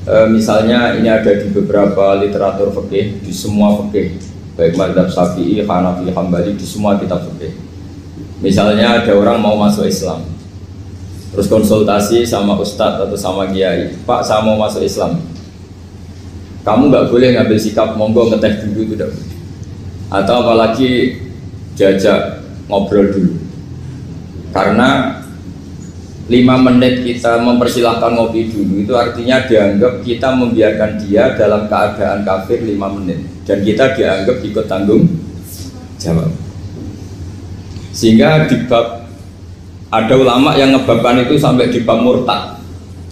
Misalnya ini ada di beberapa literatur fikih, di semua fikih, baik mazhab Syafi'i, Hanafi, Hambali, di semua kitab fikih. Misalnya ada orang mau masuk Islam, terus konsultasi sama ustadz atau sama kiai, Pak saya mau masuk Islam, kamu nggak boleh ngambil sikap monggo ngeteh dulu, itu tidak boleh. Atau apalagi diajak ngobrol dulu, karena 5 menit kita mempersilahkan ngopi dulu itu artinya dianggap kita membiarkan dia dalam keadaan kafir 5 menit dan kita dianggap ikut tanggung jawab. Sehingga di bab, ada ulama yang ngebabkan itu sampai di bab murtad.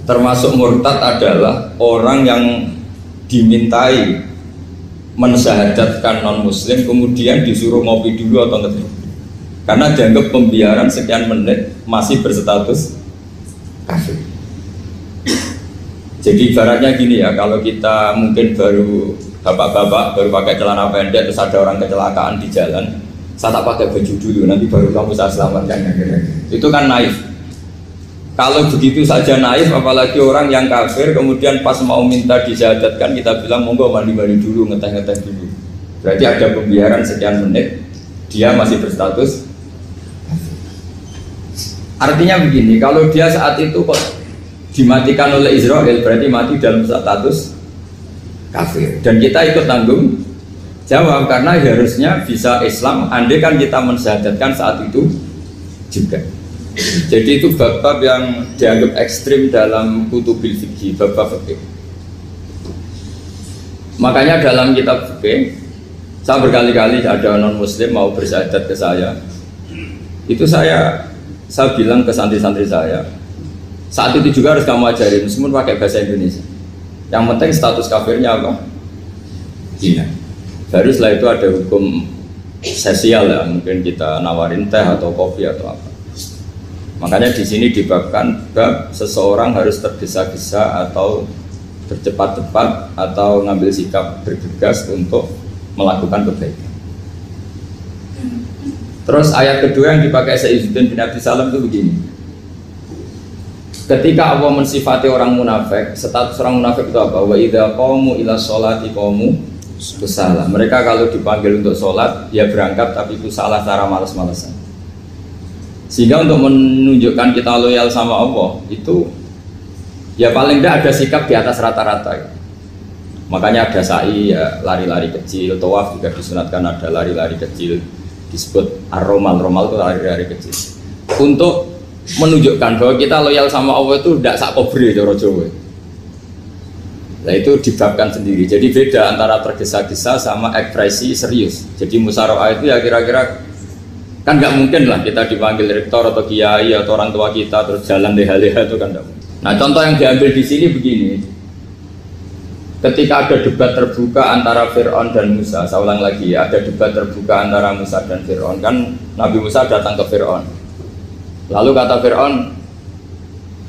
Termasuk murtad adalah orang yang dimintai mensyahadatkan non muslim kemudian disuruh ngopi dulu atau ngeteh, karena dianggap pembiaran sekian menit masih berstatus kafir. Jadi ibaratnya gini ya, kalau kita mungkin baru bapak-bapak baru pakai celana pendek terus ada orang kecelakaan di jalan, saya tak pakai baju dulu nanti baru kamu saya selamatkan, itu kan naif. Kalau begitu saja naif, apalagi orang yang kafir kemudian pas mau minta disyahadatkan kita bilang monggo mandi-mandi dulu, ngeteh-ngeteh dulu, berarti ada pembiaran sekian menit dia masih berstatus. Artinya begini, kalau dia saat itu kok dimatikan oleh Israel berarti mati dalam status kafir dan kita ikut tanggung jawab, karena harusnya bisa Islam andai kan kita mensyahadatkan saat itu juga. Jadi itu bab-bab yang dianggap ekstrim dalam kutubil fikih, bab-bab fikih. Makanya dalam kitab fikih saya berkali-kali ada non muslim mau bersyahadat ke saya, itu saya bilang ke santri-santri saya, saat itu juga harus kamu ajarin meskipun pakai bahasa Indonesia, yang penting status kafirnya apa? Iya. Baru setelah itu ada hukum sosial ya, mungkin kita nawarin teh atau kopi atau apa. Makanya di sini dibabkan bab seseorang harus tergesa-gesa atau bercepat-cepat atau ngambil sikap bergegas untuk melakukan kebaikan. Terus ayat kedua yang dipakai Sayyiduddin bin Abdus Salam itu begini. Ketika Allah mensifati orang munafik, status orang munafik itu apa? Wa idza qamu ila sholati qamu kusala. Mereka kalau dipanggil untuk sholat, ya berangkat tapi kusala cara malas-malasan. Sehingga untuk menunjukkan kita loyal sama Allah itu ya paling tidak ada sikap di atas rata-rata ya. Makanya ada sa'i ya, lari-lari kecil, tawaf juga disunatkan ada lari-lari kecil, disebut ar-romal, romal itu lari-lari kecil untuk menunjukkan bahwa kita loyal sama Allah itu tidak sak kobre cara Jawa. Nah itu dibabkan sendiri. Jadi beda antara tergesa-gesa sama ekspresi serius. Jadi musyawarah itu ya kira-kira kan nggak mungkin lah kita dipanggil rektor atau kiai atau orang tua kita terus jalan leha-leha, itu kan nggak mungkin. Nah contoh yang diambil di sini begini. Ketika ada debat terbuka antara Fir'aun dan Musa, saya ulang lagi ya, ada debat terbuka antara Musa dan Fir'aun, kan Nabi Musa datang ke Fir'aun. Lalu kata Fir'aun,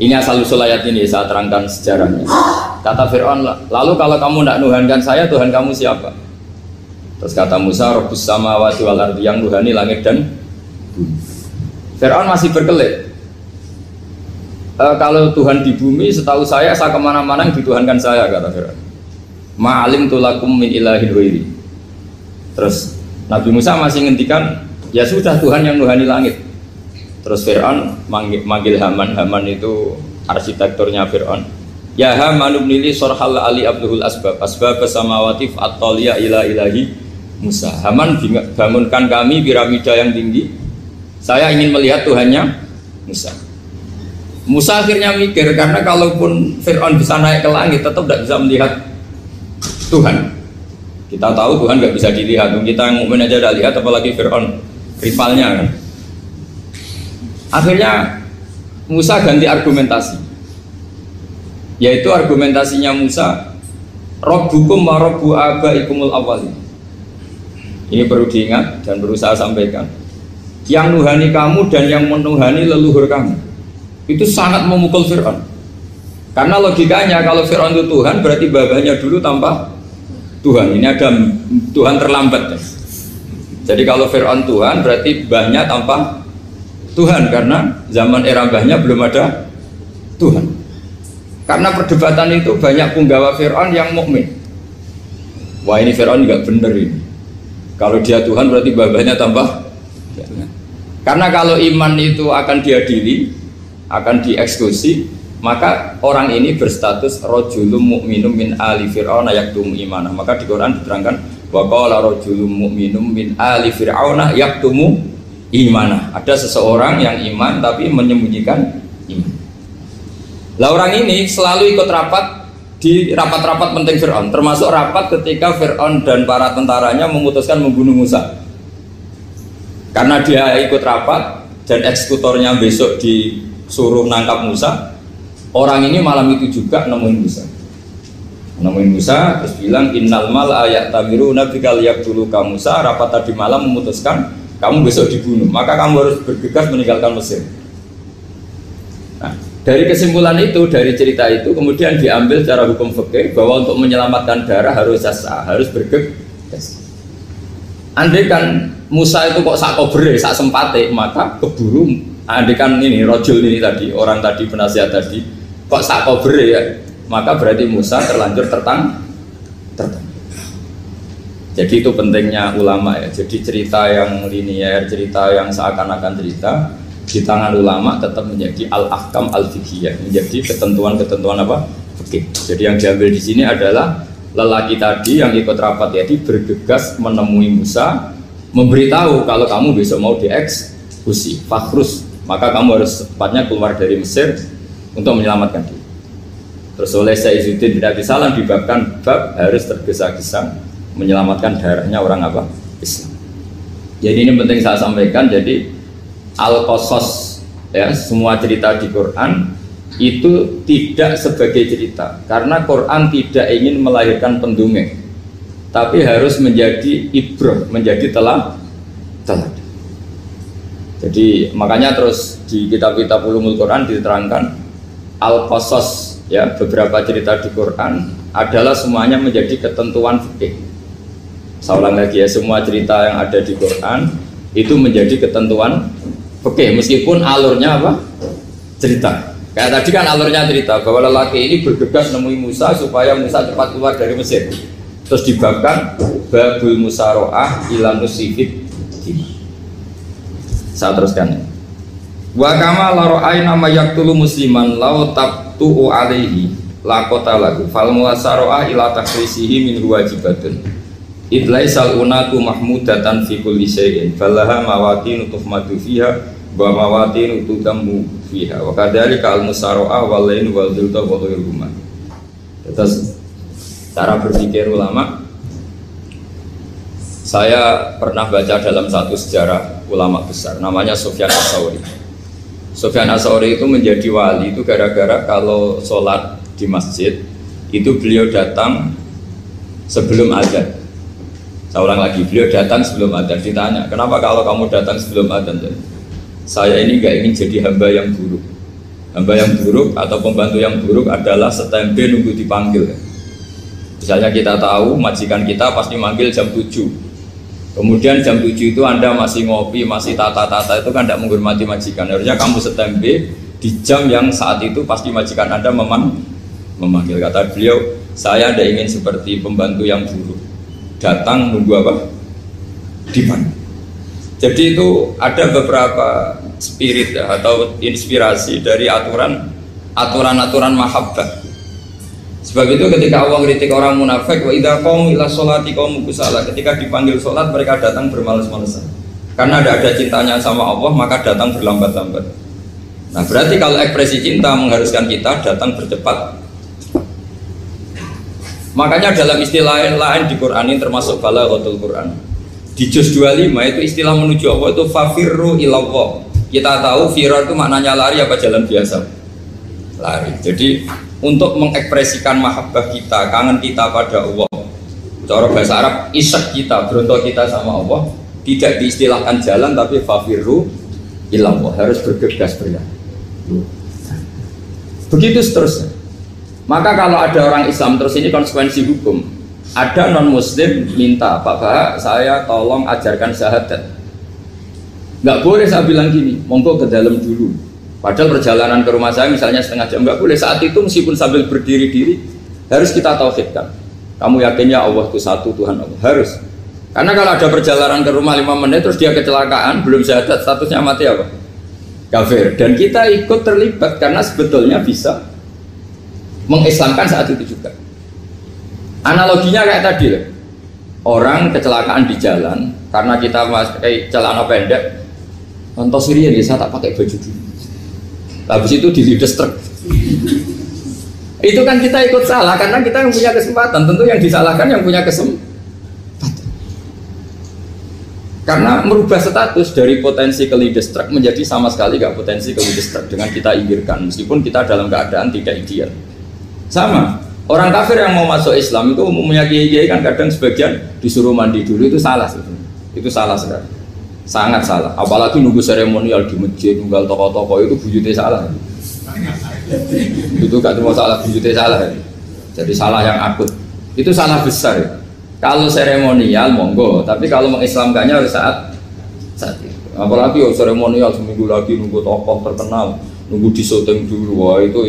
ini asal-usul ayat ini saya terangkan sejarahnya. Kata Fir'aun, lalu kalau kamu tidak nuhankan saya, Tuhan kamu siapa? Terus kata Musa, Rabbus samawati wal ardi, yang nuhani langit dan bumi. Fir'aun masih berkelit. Kalau Tuhan di bumi, setahu saya kemana-mana yang dituhankan saya, kata Fir'aun. Ma'alim tulakum min ilahin wairi. Terus Nabi Musa masih ngendikan, ya sudah Tuhan yang nuhani langit. Terus Fir'aun manggil Haman. Haman itu arsitekturnya Fir'aun. Ya Haman ibnili sorhal ali abduhul asbab samawati fa'atoliya ila ilahi Musa. Haman bangunkan kami piramida yang tinggi, saya ingin melihat Tuhannya Musa. Musa akhirnya mikir, karena kalaupun Fir'aun bisa naik ke langit tetap tidak bisa melihat Tuhan. Kita tahu Tuhan nggak bisa dilihat, kita yang mukmin aja tidak lihat, apalagi Fir'aun rivalnya kan. Akhirnya Musa ganti argumentasi, yaitu argumentasinya Musa, Rabbukum wa Rabbu abaikumul awwalin. Ini perlu diingat dan perlu saya sampaikan, yang nuhani kamu dan yang menuhani leluhur kamu. Itu sangat memukul Fir'aun, karena logikanya kalau Fir'aun itu Tuhan berarti babanya dulu tanpa Tuhan. Ini ada Tuhan terlambat. Jadi kalau Fir'aun Tuhan berarti bahnya tanpa Tuhan, karena zaman era mbahnya belum ada Tuhan. Karena perdebatan itu banyak punggawa Fir'aun yang mukmin. Wah ini Fir'aun nggak bener ini. Kalau dia Tuhan berarti babahnya tambah. Karena kalau iman itu akan diadili, akan dieksekusi, maka orang ini berstatus rajulun mu'minum min ali fir'auna yaktumu imanah. Maka di Quran diterangkan wa qala rajulun mu'minum min ali fir'auna yaktumu imanah. Ada seseorang yang iman tapi menyembunyikan iman. Lah orang ini selalu ikut rapat di rapat-rapat penting Fir'aun, termasuk rapat ketika Fir'aun dan para tentaranya memutuskan membunuh Musa. Karena dia ikut rapat dan eksekutornya besok disuruh nangkap Musa, orang ini malam itu juga nemuin Musa terus bilang innal mal ayat tabiru nabikal yaqtuluka Musa. Rapat tadi malam memutuskan kamu besok dibunuh, maka kamu harus bergegas meninggalkan Mesir. Nah, dari kesimpulan itu, dari cerita itu kemudian diambil secara hukum fikih bahwa untuk menyelamatkan darah harus jasa, harus bergegas. Andai kan Musa itu kok sak kobre, sak sempate, maka keburu. Andai kan ini rojul ini tadi, orang tadi penasihat tadi, kok sak kobre ya, maka berarti Musa terlanjur tertang. Jadi itu pentingnya ulama ya. Jadi cerita yang linier, cerita yang seakan-akan cerita di tangan ulama tetap menjadi al-ahkam al-fiqhiyah, menjadi ketentuan-ketentuan apa? Fikih. Jadi yang diambil di sini adalah lelaki tadi yang ikut rapat tadi bergegas menemui Musa, memberitahu kalau kamu besok mau dieksekusi, fakhrus, maka kamu harus secepatnya keluar dari Mesir untuk menyelamatkan diri. Terus oleh Saizuddin bin Abi Salam dibabkan bab harus tergesa-gesa menyelamatkan darahnya orang apa? Islam. Jadi ini penting saya sampaikan. Jadi al-qasas ya, semua cerita di Quran itu tidak sebagai cerita, karena Quran tidak ingin melahirkan pendongeng, tapi harus menjadi ibrah, menjadi teladan. Jadi makanya terus di kitab-kitab ulumul Quran diterangkan al-qasas ya, beberapa cerita di Quran adalah semuanya menjadi ketentuan fikih. Saya ulang lagi ya, semua cerita yang ada di Quran itu menjadi ketentuan fikih, meskipun alurnya apa? Cerita. Kayak tadi kan alurnya cerita bahwa lelaki ini bergegas nemui Musa supaya Musa cepat keluar dari Mesir. Terus dibabkan babul musaroah ila musifid. Saya teruskan. Wa kama la ra'ayna ma yaqtulu musliman law tabtu'u alaihi la qatalahu fal musaroah ila takhrisihi min wajibatun. Idlaisal unatu mahmudatan fi kulli syai'in falaha mawaqinu tuhmadu fiha wa mawaqinu tudammu fiha wa kadzalika al musara'a wal lain wal dhilta wa ghairuhuma. Terus cara berpikir ulama, saya pernah baca dalam satu sejarah ulama besar namanya Sufyan Ats-Tsauri. Sufyan Ats-Tsauri itu menjadi wali itu gara-gara kalau sholat di masjid itu beliau datang sebelum adzan. Saya ulang lagi, beliau datang sebelum adzan. Ditanya, kenapa kalau kamu datang sebelum adzan? Saya ini nggak ingin jadi hamba yang buruk. Hamba yang buruk atau pembantu yang buruk adalah setempe nunggu dipanggil. Misalnya kita tahu majikan kita pasti manggil jam 7. Kemudian jam 7 itu Anda masih ngopi, masih tata-tata, itu kan tidak menghormati majikan. Harusnya kamu setempe di jam yang saat itu pasti majikan Anda memanggil. Kata beliau, saya tidak ingin seperti pembantu yang buruk. Datang nunggu apa? Dipanggil. Jadi itu ada beberapa spirit ya, atau inspirasi dari aturan-aturan mahabbah. Sebab itu ketika Allah kritik orang munafik, wa idza qamu ila sholati qamu kusala, ketika dipanggil sholat mereka datang bermalas-malasan. Karena ada cintanya sama Allah, maka datang berlambat-lambat. Nah, berarti kalau ekspresi cinta mengharuskan kita datang bercepat. Makanya dalam istilah lain di Quran ini termasuk balaghatul Quran. Di juz 25 itu istilah menuju Allah itu fafirru ilallah. Kita tahu firar itu maknanya lari apa jalan biasa? Lari. Jadi untuk mengekspresikan mahabbah kita, kangen kita pada Allah, cara bahasa Arab isyak kita, berontok kita sama Allah, tidak diistilahkan jalan tapi fafirru ilallah, harus bergegas berjalan. Begitu seterusnya. Maka kalau ada orang Islam, terus ini konsekuensi hukum. Ada non muslim minta, Pak Bahak, saya tolong ajarkan syahadat. Nggak boleh saya bilang gini, monggo ke dalam dulu. Padahal perjalanan ke rumah saya misalnya setengah jam nggak boleh. Saat itu meskipun sambil berdiri-diri harus kita tauhidkan. Kamu yakin ya Allah itu satu Tuhan Allah? Harus. Karena kalau ada perjalanan ke rumah 5 menit terus dia kecelakaan belum syahadat statusnya mati apa? Kafir. Dan kita ikut terlibat karena sebetulnya bisa mengislamkan saat itu juga. Analoginya kayak tadi loh. Orang kecelakaan di jalan karena kita pakai celana pendek. Contoh Syria nih, saya tak pakai baju dulu. Habis itu dilides truk. Itu kan kita ikut salah karena kita yang punya kesempatan. Tentu yang disalahkan yang punya kesempatan. Karena merubah status dari potensi kelides truk menjadi sama sekali gak potensi kelides truk dengan kita inggirkan. Meskipun kita dalam keadaan tidak ideal. Sama. Orang kafir yang mau masuk Islam itu umumnya kiai-kiai kan kadang sebagian disuruh mandi dulu, itu salah sebenarnya. Itu salah sekali, sangat salah. Apalagi nunggu seremonial di masjid, nunggal toko-toko itu bujutnya salah. Itu gak cuma salah, bujutnya salah. Jadi salah yang akut. Itu salah besar. Kalau seremonial monggo, tapi kalau mengislamkannya harus saat itu. Apalagi seremonial seminggu lagi nunggu tokoh terkenal, nunggu di syuting dulu, wah itu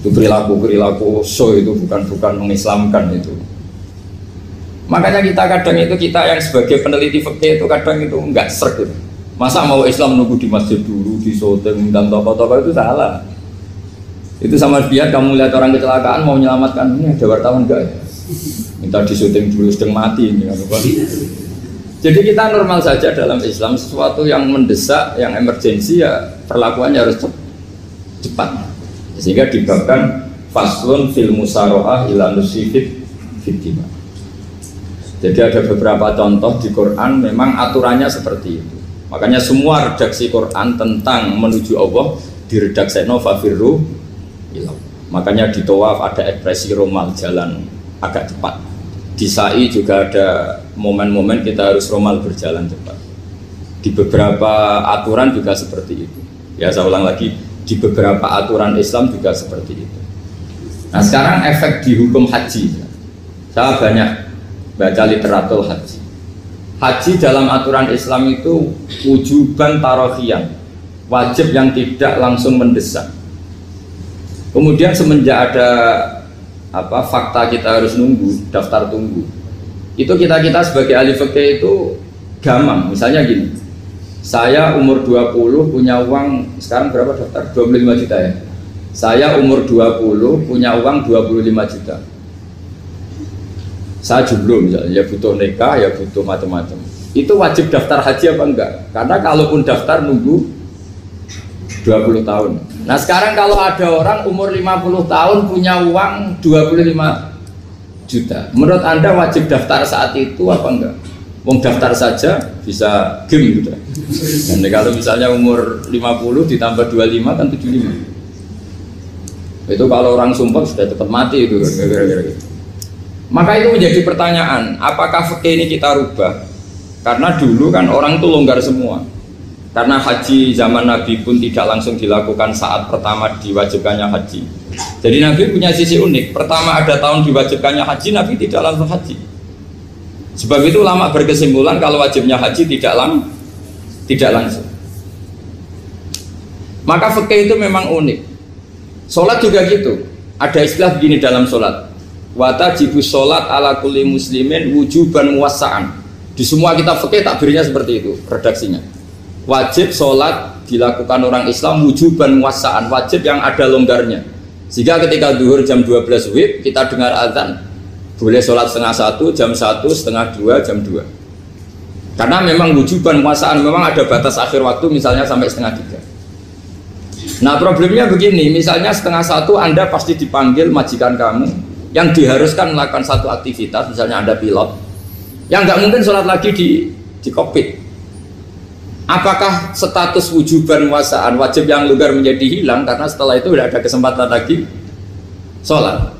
perilaku so itu bukan mengislamkan itu. Makanya kita yang sebagai peneliti fikih itu kadang itu enggak serg gitu. Masa mau Islam nunggu di masjid dulu, di syuting dan tokoh-tokoh itu salah. Itu sama biar kamu lihat orang kecelakaan mau menyelamatkan, ini ada wartawan enggak ya? Minta di syuting dulu sedang mati ini kan. Jadi kita normal saja dalam Islam, sesuatu yang mendesak, yang emergensi ya perlakuannya harus cepat. Sehingga dibabkan faslun fil musaroah ila nusifid fitima. Jadi ada beberapa contoh di Quran memang aturannya seperti itu. Makanya semua redaksi Quran tentang menuju Allah diredakseno fafirru ilah. Makanya di tawaf ada ekspresi romal, jalan agak cepat. Di sa'i juga ada momen-momen kita harus romal, berjalan cepat. Di beberapa aturan juga seperti itu. Ya saya ulang lagi, di beberapa aturan Islam juga seperti itu. Nah sekarang efek di hukum haji. Saya banyak baca literatur haji. Haji dalam aturan Islam itu wujuban tarofian, wajib yang tidak langsung mendesak. Kemudian semenjak ada fakta kita harus nunggu, daftar tunggu. Itu kita sebagai ahli fikih itu gampang. Misalnya gini, saya umur 20 punya uang, sekarang berapa daftar? 25 juta ya. Saya umur 20 punya uang 25 juta. Saya jomblo misalnya, ya butuh nikah, ya butuh macam-macam. Itu wajib daftar haji apa enggak? Karena kalaupun daftar nunggu 20 tahun. Nah sekarang kalau ada orang umur 50 tahun punya uang 25 juta, menurut Anda wajib daftar saat itu apa enggak? Wong daftar saja bisa game gitu. Dan kalau misalnya umur 50 ditambah 25 kan 75. Itu kalau orang sumpah sudah cepat mati itu gara-gara gitu. Maka itu menjadi pertanyaan, apakah fikih ini kita rubah? Karena dulu kan orang itu longgar semua. Karena haji zaman Nabi pun tidak langsung dilakukan saat pertama diwajibkannya haji. Jadi Nabi punya sisi unik. Pertama ada tahun diwajibkannya haji, Nabi tidak langsung haji. Sebab itu ulama berkesimpulan kalau wajibnya haji tidak langsung. Maka fikih itu memang unik. Sholat juga gitu. Ada istilah begini dalam sholat. Watajibus sholat ala kulli muslimin wujuban muwassa'an. Di semua kitab fikih takbirnya seperti itu redaksinya. Wajib sholat dilakukan orang Islam wujuban muwassa'an, wajib yang ada longgarnya. Sehingga ketika zuhur jam 12 WIB kita dengar azan, boleh sholat setengah 1, jam 1, setengah 2, jam 2. Karena memang wujuban muwassa'an, memang ada batas akhir waktu misalnya sampai setengah 3. Nah problemnya begini, misalnya setengah 1 Anda pasti dipanggil majikan kamu yang diharuskan melakukan satu aktivitas, misalnya Anda pilot, yang nggak mungkin sholat lagi di kokpit. Apakah status wujuban muwassa'an, wajib yang longgar menjadi hilang karena setelah itu tidak ada kesempatan lagi sholat?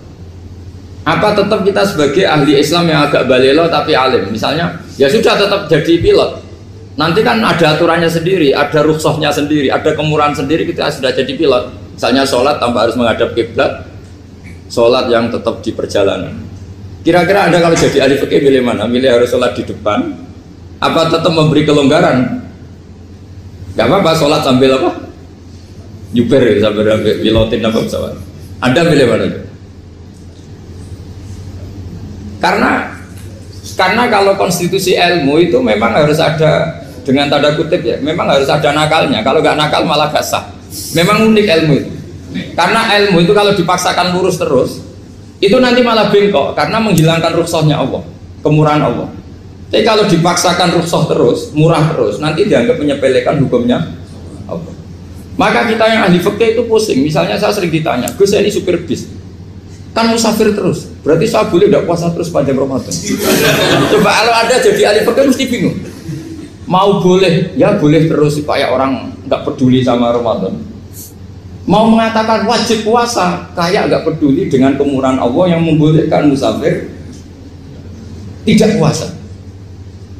Apa tetap kita sebagai ahli Islam yang agak balelo tapi alim, misalnya ya sudah tetap jadi pilot, nanti kan ada aturannya sendiri, ada rukhsahnya sendiri, ada kemurahan sendiri, kita sudah jadi pilot. Misalnya sholat tanpa harus menghadap kiblat, sholat yang tetap di perjalanan. Kira-kira Anda kalau jadi ahli fikih milih mana? Milih harus sholat di depan, apa tetap memberi kelonggaran? Gak apa-apa sholat sambil apa? nyuper ya sampai pilotin apa pesawat. Anda pilih mana? Karena kalau konstitusi ilmu itu memang harus ada dengan tanda kutip ya, memang harus ada nakalnya. Kalau nggak nakal malah gak sah. Memang unik ilmu itu. Karena ilmu itu kalau dipaksakan lurus terus, itu nanti malah bengkok karena menghilangkan rukhsahnya Allah, kemurahan Allah. Tapi kalau dipaksakan rukhsah terus, murah terus, nanti dianggap menyepelekan hukumnya Allah. Maka kita yang ahli fikih itu pusing. Misalnya saya sering ditanya, Gus ini supir bis, kan musafir terus, berarti saya boleh tidak puasa terus panjang Ramadan? Coba kalau Anda jadi ahli fikih mesti bingung. Mau boleh, ya boleh terus supaya orang nggak peduli sama Ramadan. Mau mengatakan wajib puasa, kayak nggak peduli dengan kemurahan Allah yang membolehkan musafir tidak puasa.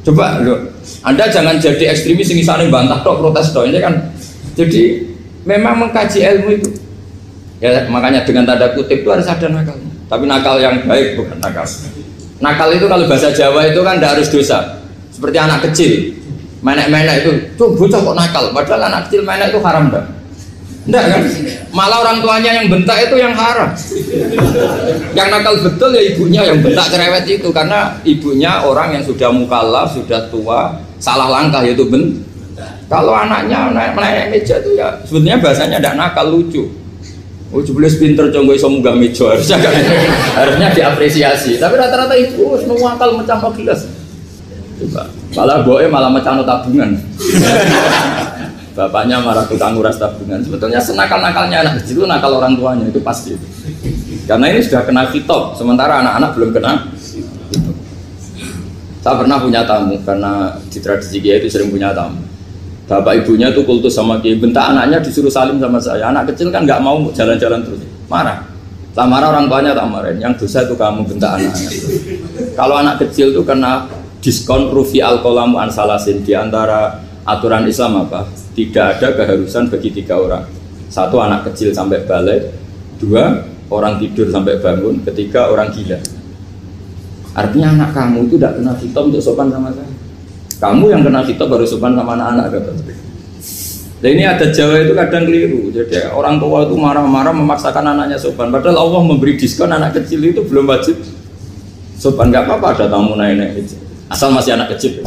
Coba loh, Anda jangan jadi ekstremis yang misalnya bantah tok, protes tok, ini kan. Jadi memang mengkaji ilmu itu, ya makanya dengan tanda kutip itu harus ada nakalnya. Tapi nakal yang baik bukan nakal. Nakal itu kalau bahasa Jawa itu kan tidak harus dosa. Seperti anak kecil, menek-menek itu, tuh bocah kok nakal. Padahal anak kecil menek itu haram dah. Enggak kan? Malah orang tuanya yang bentak itu yang haram. Yang nakal betul ya ibunya yang bentak cerewet itu, karena ibunya orang yang sudah mukallaf, sudah tua, salah langkah yaitu Kalau anaknya naik meja itu ya sebetulnya bahasanya tidak nakal, lucu. Oh jelas pinter conggo iso munggah meja, harusnya diapresiasi. Tapi rata-rata itu semua akal mencampur gelas. Coba. Malah boe malah mecano tabungan. Bapaknya marah tukang nguras tabungan. Sebetulnya senakal-nakalnya anak kecil itu nakal orang tuanya, itu pasti. Karena ini sudah kena khitab, sementara anak-anak belum kena. Saya pernah punya tamu, karena di tradisi Kiai itu sering punya tamu. Bapak ibunya itu kultus sama Kiai, bentak anaknya disuruh salim sama saya. Anak kecil kan nggak mau jalan-jalan terus, marah. Tak marah orang tuanya tak marahin. Yang dosa itu kamu bentak anaknya. Kalau anak kecil itu kena diskon rufi al-qalamu an salasin. Di antara aturan Islam apa? Tidak ada keharusan bagi 3 orang. 1 anak kecil sampai balik, 2 orang tidur sampai bangun, 3 orang gila. Artinya anak kamu itu tidak kena khitab untuk sopan sama saya. Kamu yang kena khitab baru sopan sama anak-anak. Nah ini ada Jawa itu kadang keliru. Jadi orang tua itu marah-marah memaksakan anaknya sopan. Padahal Allah memberi diskon anak kecil itu belum wajib sopan. Gak apa-apa ada tamu naik-naik asal masih anak kecil.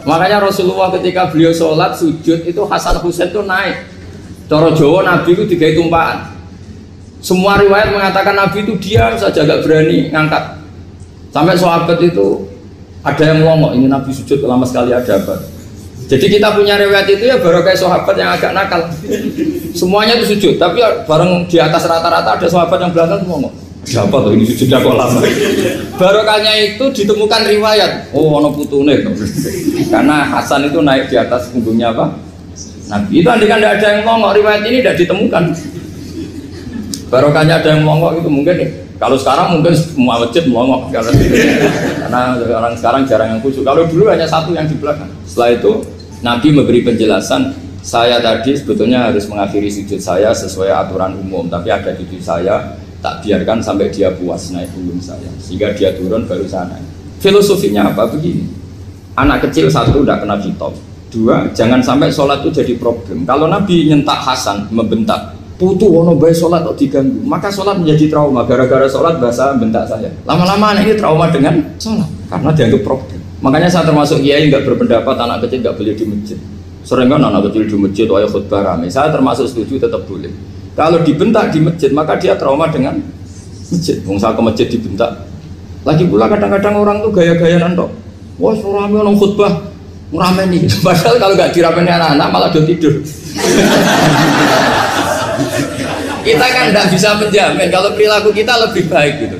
Makanya Rasulullah ketika beliau sholat sujud itu Hasan Husain itu naik. Cara Jawa Nabi itu 3 tumpahan. Semua riwayat mengatakan Nabi itu diam saja, gak berani ngangkat. Sampai sahabat itu ada yang ngomong, ini Nabi sujud lama sekali ada apa? Jadi kita punya riwayat itu ya baru kayak sahabat yang agak nakal. Semuanya itu sujud, tapi bareng di atas rata-rata ada sahabat yang belakang ngomong, ada apa tuh ini sujudnya kok lama? Barokahnya itu ditemukan riwayat, oh ono putune. Karena Hasan itu naik di atas punggungnya apa? Nabi itu andikan tidak ada yang ngomong, riwayat ini tidak ditemukan. Barokahnya ada yang ngomong itu mungkin nih. Kalau sekarang mungkin semua masjid melongok karena orang sekarang jarang yang khusyuk. Kalau dulu hanya 1 yang di belakang. Setelah itu Nabi memberi penjelasan, saya tadi sebetulnya harus mengakhiri sujud saya sesuai aturan umum, tapi ada cucu saya tak biarkan sampai dia puas naik punggung saya, sehingga dia turun baru saya naik. Filosofinya apa? Begini, anak kecil 1 tidak kena khitab, 2 jangan sampai sholat itu jadi problem. Kalau Nabi nyentak Hasan, membentak, putu ono bae sholat kok diganggu, maka sholat menjadi trauma. Gara-gara sholat bahasa bentak saya. Lama-lama anak ini trauma dengan sholat karena dianggap problem. Makanya saya termasuk kiai nggak berpendapat anak kecil nggak boleh di masjid. Sering kan anak kecil di masjid, ayo khutbah rame. Saya termasuk setuju tetap boleh. Kalau dibentak di masjid maka dia trauma dengan masjid. Wong saya ke masjid dibentak. Lagi pula kadang-kadang orang tuh gaya-gayaan tok. Wah, rame orang khutbah rame nih. Padahal kalau nggak diramein anak-anak malah udah tidur. Kita kan tidak bisa menjamin kalau perilaku kita lebih baik gitu.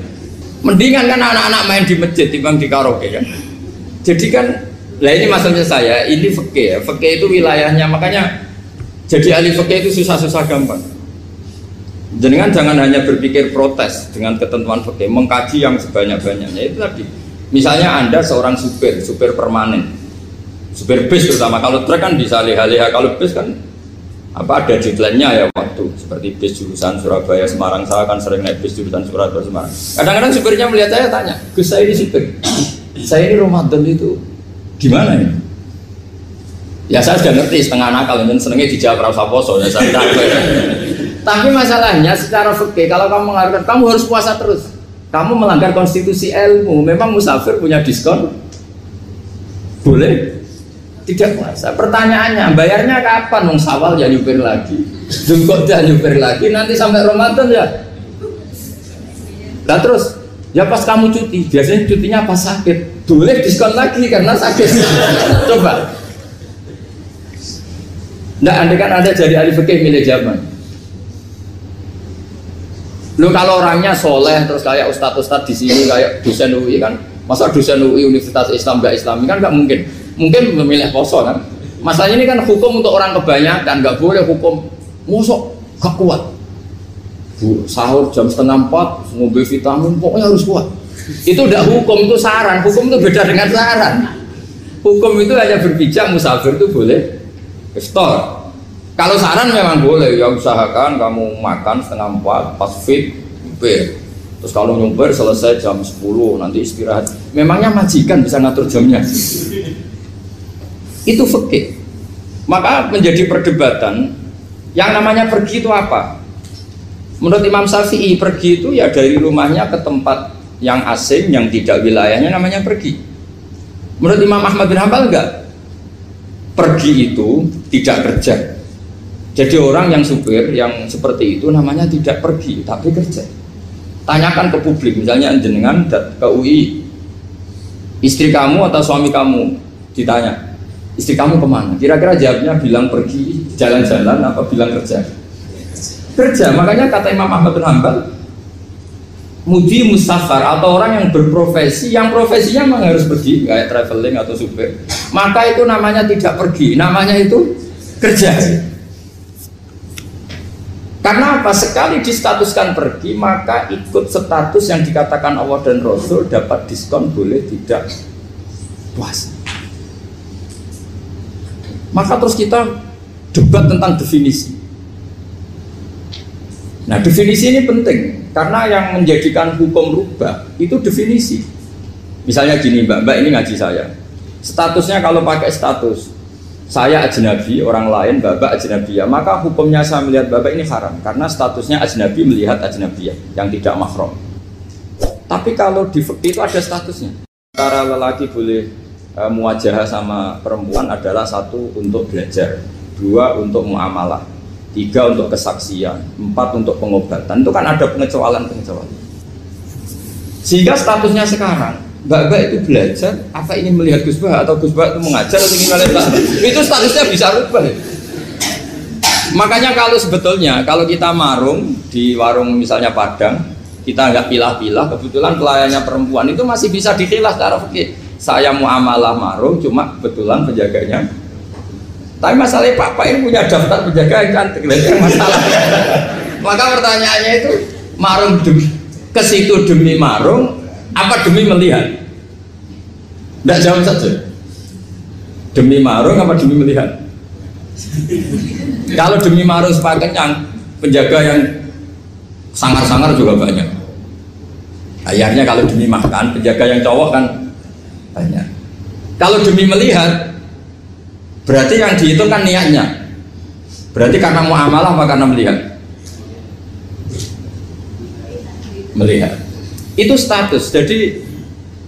Mendingan kan anak-anak main di masjid dibanding di karaoke kan. Jadi kan, lah ini maksudnya saya, ini fikih ya. Fikih itu wilayahnya, makanya jadi ahli fikih itu susah-susah gampang. Jangan hanya berpikir protes dengan ketentuan fikih, mengkaji yang sebanyak-banyaknya. Itu tadi. Misalnya Anda seorang supir permanen, supir bis terutama. Kalau truk kan bisa leha-leha, kalau bis kan apa ada deadline-nya ya waktu. Seperti bis jurusan Surabaya Semarang, saya kan sering naik bis jurusan Surabaya Semarang. Kadang-kadang supirnya melihat saya tanya, Gus saya ini supir, saya ini Ramadan itu gimana ya? Ya saya sudah ngerti setengah nakal, dan senengnya dijawab rasa poso ya saya. Tapi masalahnya secara fikih kalau kamu mengharapkan kamu harus puasa terus, kamu melanggar konstitusi ilmu. Memang musafir punya diskon, boleh tidak puasa. Pertanyaannya, bayarnya kapan? Wong Syawal ya nyupir lagi, Dzulqa'dah nyupir lagi, nanti sampai Ramadan ya. Nah terus, ya pas kamu cuti, biasanya cutinya pas sakit, boleh diskon lagi karena sakit. Coba. Nggak, andai kan Anda jadi ahli fikih milih zaman. Lo kalau orangnya soleh terus kayak ustadz di sini kayak dosen UI kan, masa dosen UI Universitas Islam nggak Islami kan nggak mungkin. Mungkin memilih poso kan. Masalahnya ini kan hukum untuk orang kebanyakan, nggak boleh hukum mosok gak kuat. Sahur jam 3:30 ngombe vitamin pokoknya harus kuat. Itu udah hukum, itu saran. Hukum itu beda dengan saran. Hukum itu hanya berpijak musafir itu boleh store. Kalau saran memang boleh, ya usahakan kamu makan 3:30 pas fit nyupir. Terus kalau nyupir selesai jam 10 nanti istirahat. Memangnya majikan bisa ngatur jamnya? Itu fikih. Maka menjadi perdebatan yang namanya pergi itu apa? Menurut Imam Syafi'i pergi itu ya dari rumahnya ke tempat yang asing yang tidak wilayahnya namanya pergi. Menurut Imam Ahmad bin Hanbal enggak. Pergi itu tidak kerja. Jadi orang yang supir yang seperti itu namanya tidak pergi tapi kerja. Tanyakan ke publik, misalnya jenengan ke UI, istri kamu atau suami kamu ditanya, istri kamu kemana? Kira-kira jawabnya bilang pergi jalan-jalan apa bilang kerja? Kerja. Makanya kata Imam Ahmad bin Hanbal, mudi mustafar atau orang yang berprofesi, yang profesinya memang harus pergi kayak traveling atau supir, maka itu namanya tidak pergi, namanya itu kerja. Karena apa? Sekali distatuskan pergi, maka ikut status yang dikatakan Allah dan Rasul, dapat diskon, boleh tidak puasa. Maka terus kita debat tentang definisi. Nah definisi ini penting, karena yang menjadikan hukum rubah itu definisi. Misalnya gini, mbak ini ngaji saya, statusnya kalau pakai status saya ajnabi, orang lain bapak ajnabiyah, maka hukumnya saya melihat bapak ini haram karena statusnya ajnabi melihat ajnabiyah yang tidak mahram. Tapi kalau di fikih itu ada statusnya. Antara lelaki boleh muwajahah sama perempuan adalah 1 untuk belajar, 2 untuk muamalah, 3 untuk kesaksian, 4 untuk pengobatan. Itu kan ada pengecualian. Sehingga statusnya sekarang Mbak itu belajar, apa ingin melihat Gus Bah atau Gus Bah itu mengajar atau ingin melihat itu statusnya bisa rubah. Makanya kalau sebetulnya kalau kita marung di warung misalnya Padang, kita nggak pilah-pilah, kebetulan pelayannya perempuan itu masih bisa dikilah secara fikih. Saya muamalah marung, cuma kebetulan penjaganya. Tapi masalahnya Pak ini punya daftar penjaga yang cantik, yang masalah. Maka pertanyaannya itu marung ke situ demi marung apa demi melihat? Tidak jawab saja. Demi marung apa demi melihat? Kalau demi marung supaya kenyang, penjaga yang sangar-sangar juga banyak. Akhirnya kalau demi makan, penjaga yang cowok kan banyak. Kalau demi melihat, berarti yang dihitung kan niatnya. Berarti karena muamalah apa karena melihat? Melihat. Itu status. Jadi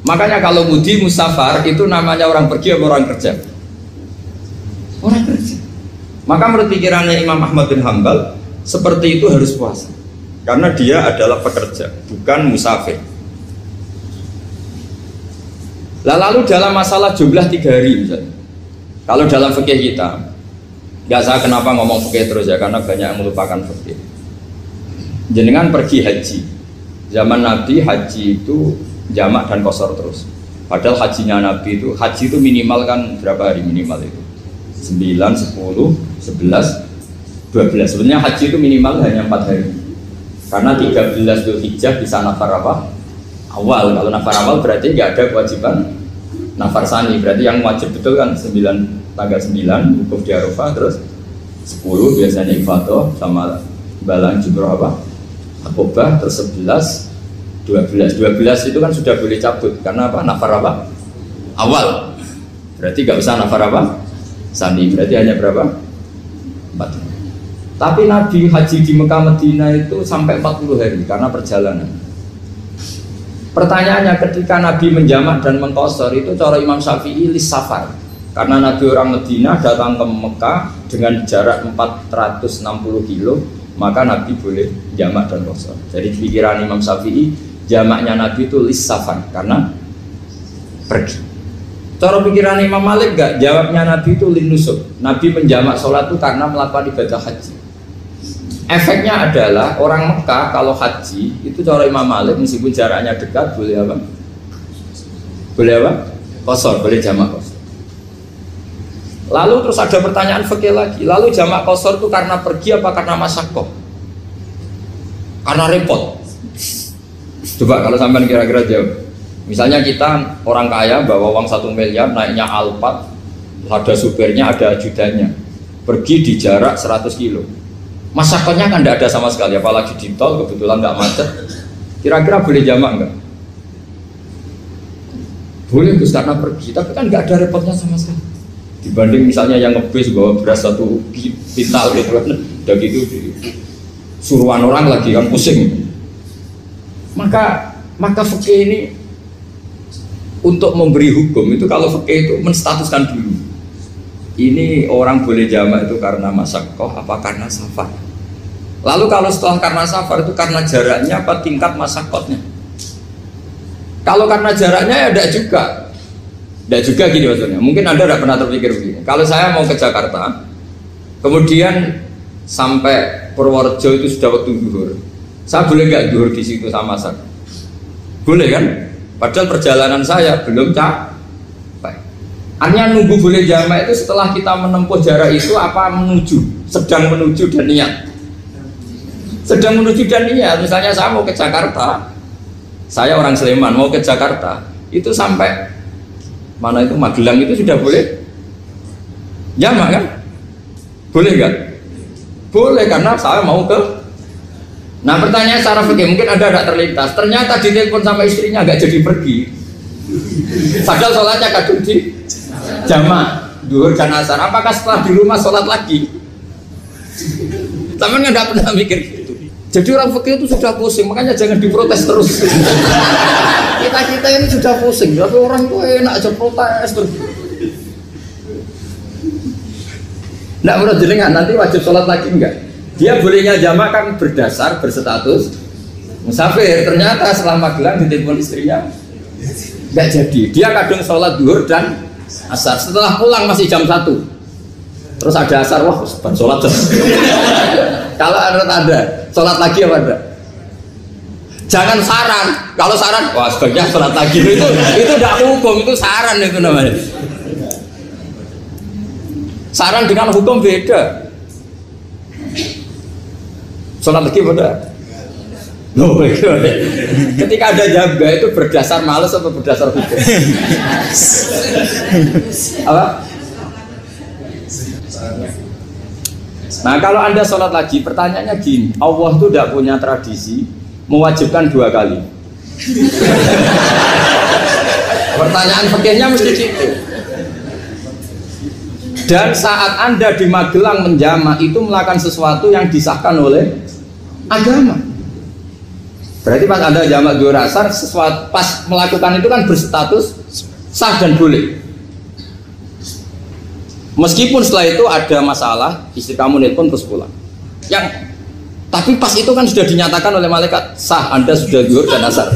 makanya kalau mudi musafar itu namanya orang pergi atau orang kerja? Orang kerja. Maka menurut pikirannya Imam Ahmad bin Hanbal seperti itu harus puasa karena dia adalah pekerja, bukan musafir. Lalu dalam masalah jumlah 3 hari misalnya, kalau dalam fikih kita, nggak saya kenapa ngomong fikih terus ya, karena banyak yang melupakan fikih. Jenengan pergi haji, zaman Nabi haji itu jamak dan qashar terus. Padahal hajinya Nabi itu, haji itu minimal kan berapa hari minimal itu? 9, 10, 11, 12. Sebenarnya haji itu minimal hanya 4 hari. Karena 13 Dzulhijjah bisa nafar apa? Awal. Kalau nafar awal berarti nggak ada kewajiban nafar sani. Berarti yang wajib betul kan 9, tanggal 9 wukuf di Arafah, terus 10 biasanya ifadah sama balang jumroh apa? Akobah, terus 11, 12 itu kan sudah boleh cabut karena apa? Nafar apa? Awal. Berarti nggak usah nafar apa? sani, berarti hanya berapa? 4. Tapi Nabi haji di Mekah Madinah itu sampai 40 hari karena perjalanan. Pertanyaannya, ketika Nabi menjamak dan mengqasar itu cara Imam Syafi'i lis safar. Karena Nabi orang Madinah datang ke Mekah dengan jarak 460 kilo, maka Nabi boleh jamak dan qasar. Jadi pikiran Imam Syafi'i, jamaknya Nabi itu lis safar karena pergi. Cara pikiran Imam Malik enggak, jawabnya Nabi itu lin nusuk. Nabi menjamak sholat itu karena melakukan ibadah haji. Efeknya adalah orang Mekah kalau haji itu cara Imam Malik meskipun jaraknya dekat boleh apa? Boleh apa? Qasar, boleh jamak qasar. Lalu terus ada pertanyaan fikih lagi. Lalu jamak qasar itu karena pergi apa karena masyaqqah? Karena repot. Coba kalau sampean kira-kira jawab. Misalnya kita orang kaya bawa uang 1 miliar naiknya Alphard, ada supirnya, ada ajudannya, pergi di jarak 100 kilo. Masyaqqahnya kan tidak ada sama sekali, apalagi di tol kebetulan nggak macet. Kira-kira boleh jamak nggak? Boleh Gus karena pergi, tapi kan nggak ada repotnya sama sekali. Dibanding misalnya yang ngebis bawa beras 1 pintal gitu kan, udah gitu suruhan orang lagi kan pusing. Maka fikih ini untuk memberi hukum itu kalau fikih itu menstatuskan dulu. Ini orang boleh jamak itu karena masyaqqah apa karena safar. Lalu kalau setelah karena safar itu karena jaraknya apa tingkat masyaqqahnya. Kalau karena jaraknya ya tidak juga. Tidak juga gini maksudnya. Mungkin Anda tidak pernah terpikir begini. Kalau saya mau ke Jakarta, kemudian sampai Purworejo itu sudah waktu zuhur. Saya boleh nggak zuhur di situ sama saya? Boleh kan? Padahal perjalanan saya belum capek. Artinya nunggu boleh jamak itu setelah kita menempuh jarak itu apa menuju, sedang menuju dan niat. Sedang menuju dan niat. Misalnya saya mau ke Jakarta, saya orang Sleman mau ke Jakarta, itu sampai mana itu Magelang itu sudah boleh jamak kan? Boleh nggak? Boleh karena saya mau ke. Nah pertanyaan secara fikih mungkin Anda tidak terlintas. Ternyata ditelepon sama istrinya nggak jadi pergi. Padahal sholatnya kadung di jamak duhur dan asar. Apakah setelah di rumah sholat lagi? Tapi nggak pernah mikir gitu. Jadi orang fikih itu sudah pusing, makanya jangan diprotes terus. Kita ini sudah pusing, tapi orang itu enak aja protes terus. Nggak perlu jelengan, nanti wajib sholat lagi enggak? Dia bolehnya jamak kan berdasar berstatus musafir. Ternyata setelah Magelang ditelepon istrinya nggak jadi. Dia kadung sholat duhur dan asar. Setelah pulang masih jam 1. Terus ada asar, wah sholat terus. Kalau ada sholat lagi apa enggak? Jangan saran. Kalau saran, wah sebaiknya sholat lagi. Itu tidak hukum, itu saran itu namanya. Saran dengan hukum beda. Sholat lagi pada no, ketika ada jaga itu berdasar malas atau berdasar hukum? Apa? Nah kalau Anda sholat lagi, pertanyaannya gini, Allah itu tidak punya tradisi mewajibkan 2 kali. Pertanyaan fikihnya mesti gitu. Dan saat Anda di Magelang menjamak itu melakukan sesuatu yang disahkan oleh agama. Berarti pas Anda jamak duhur asar, sesuatu pas melakukan itu kan berstatus sah dan boleh. Meskipun setelah itu ada masalah, istri kamu nelpon terus pulang. Tapi pas itu kan sudah dinyatakan oleh malaikat sah, Anda sudah duhur dan asar.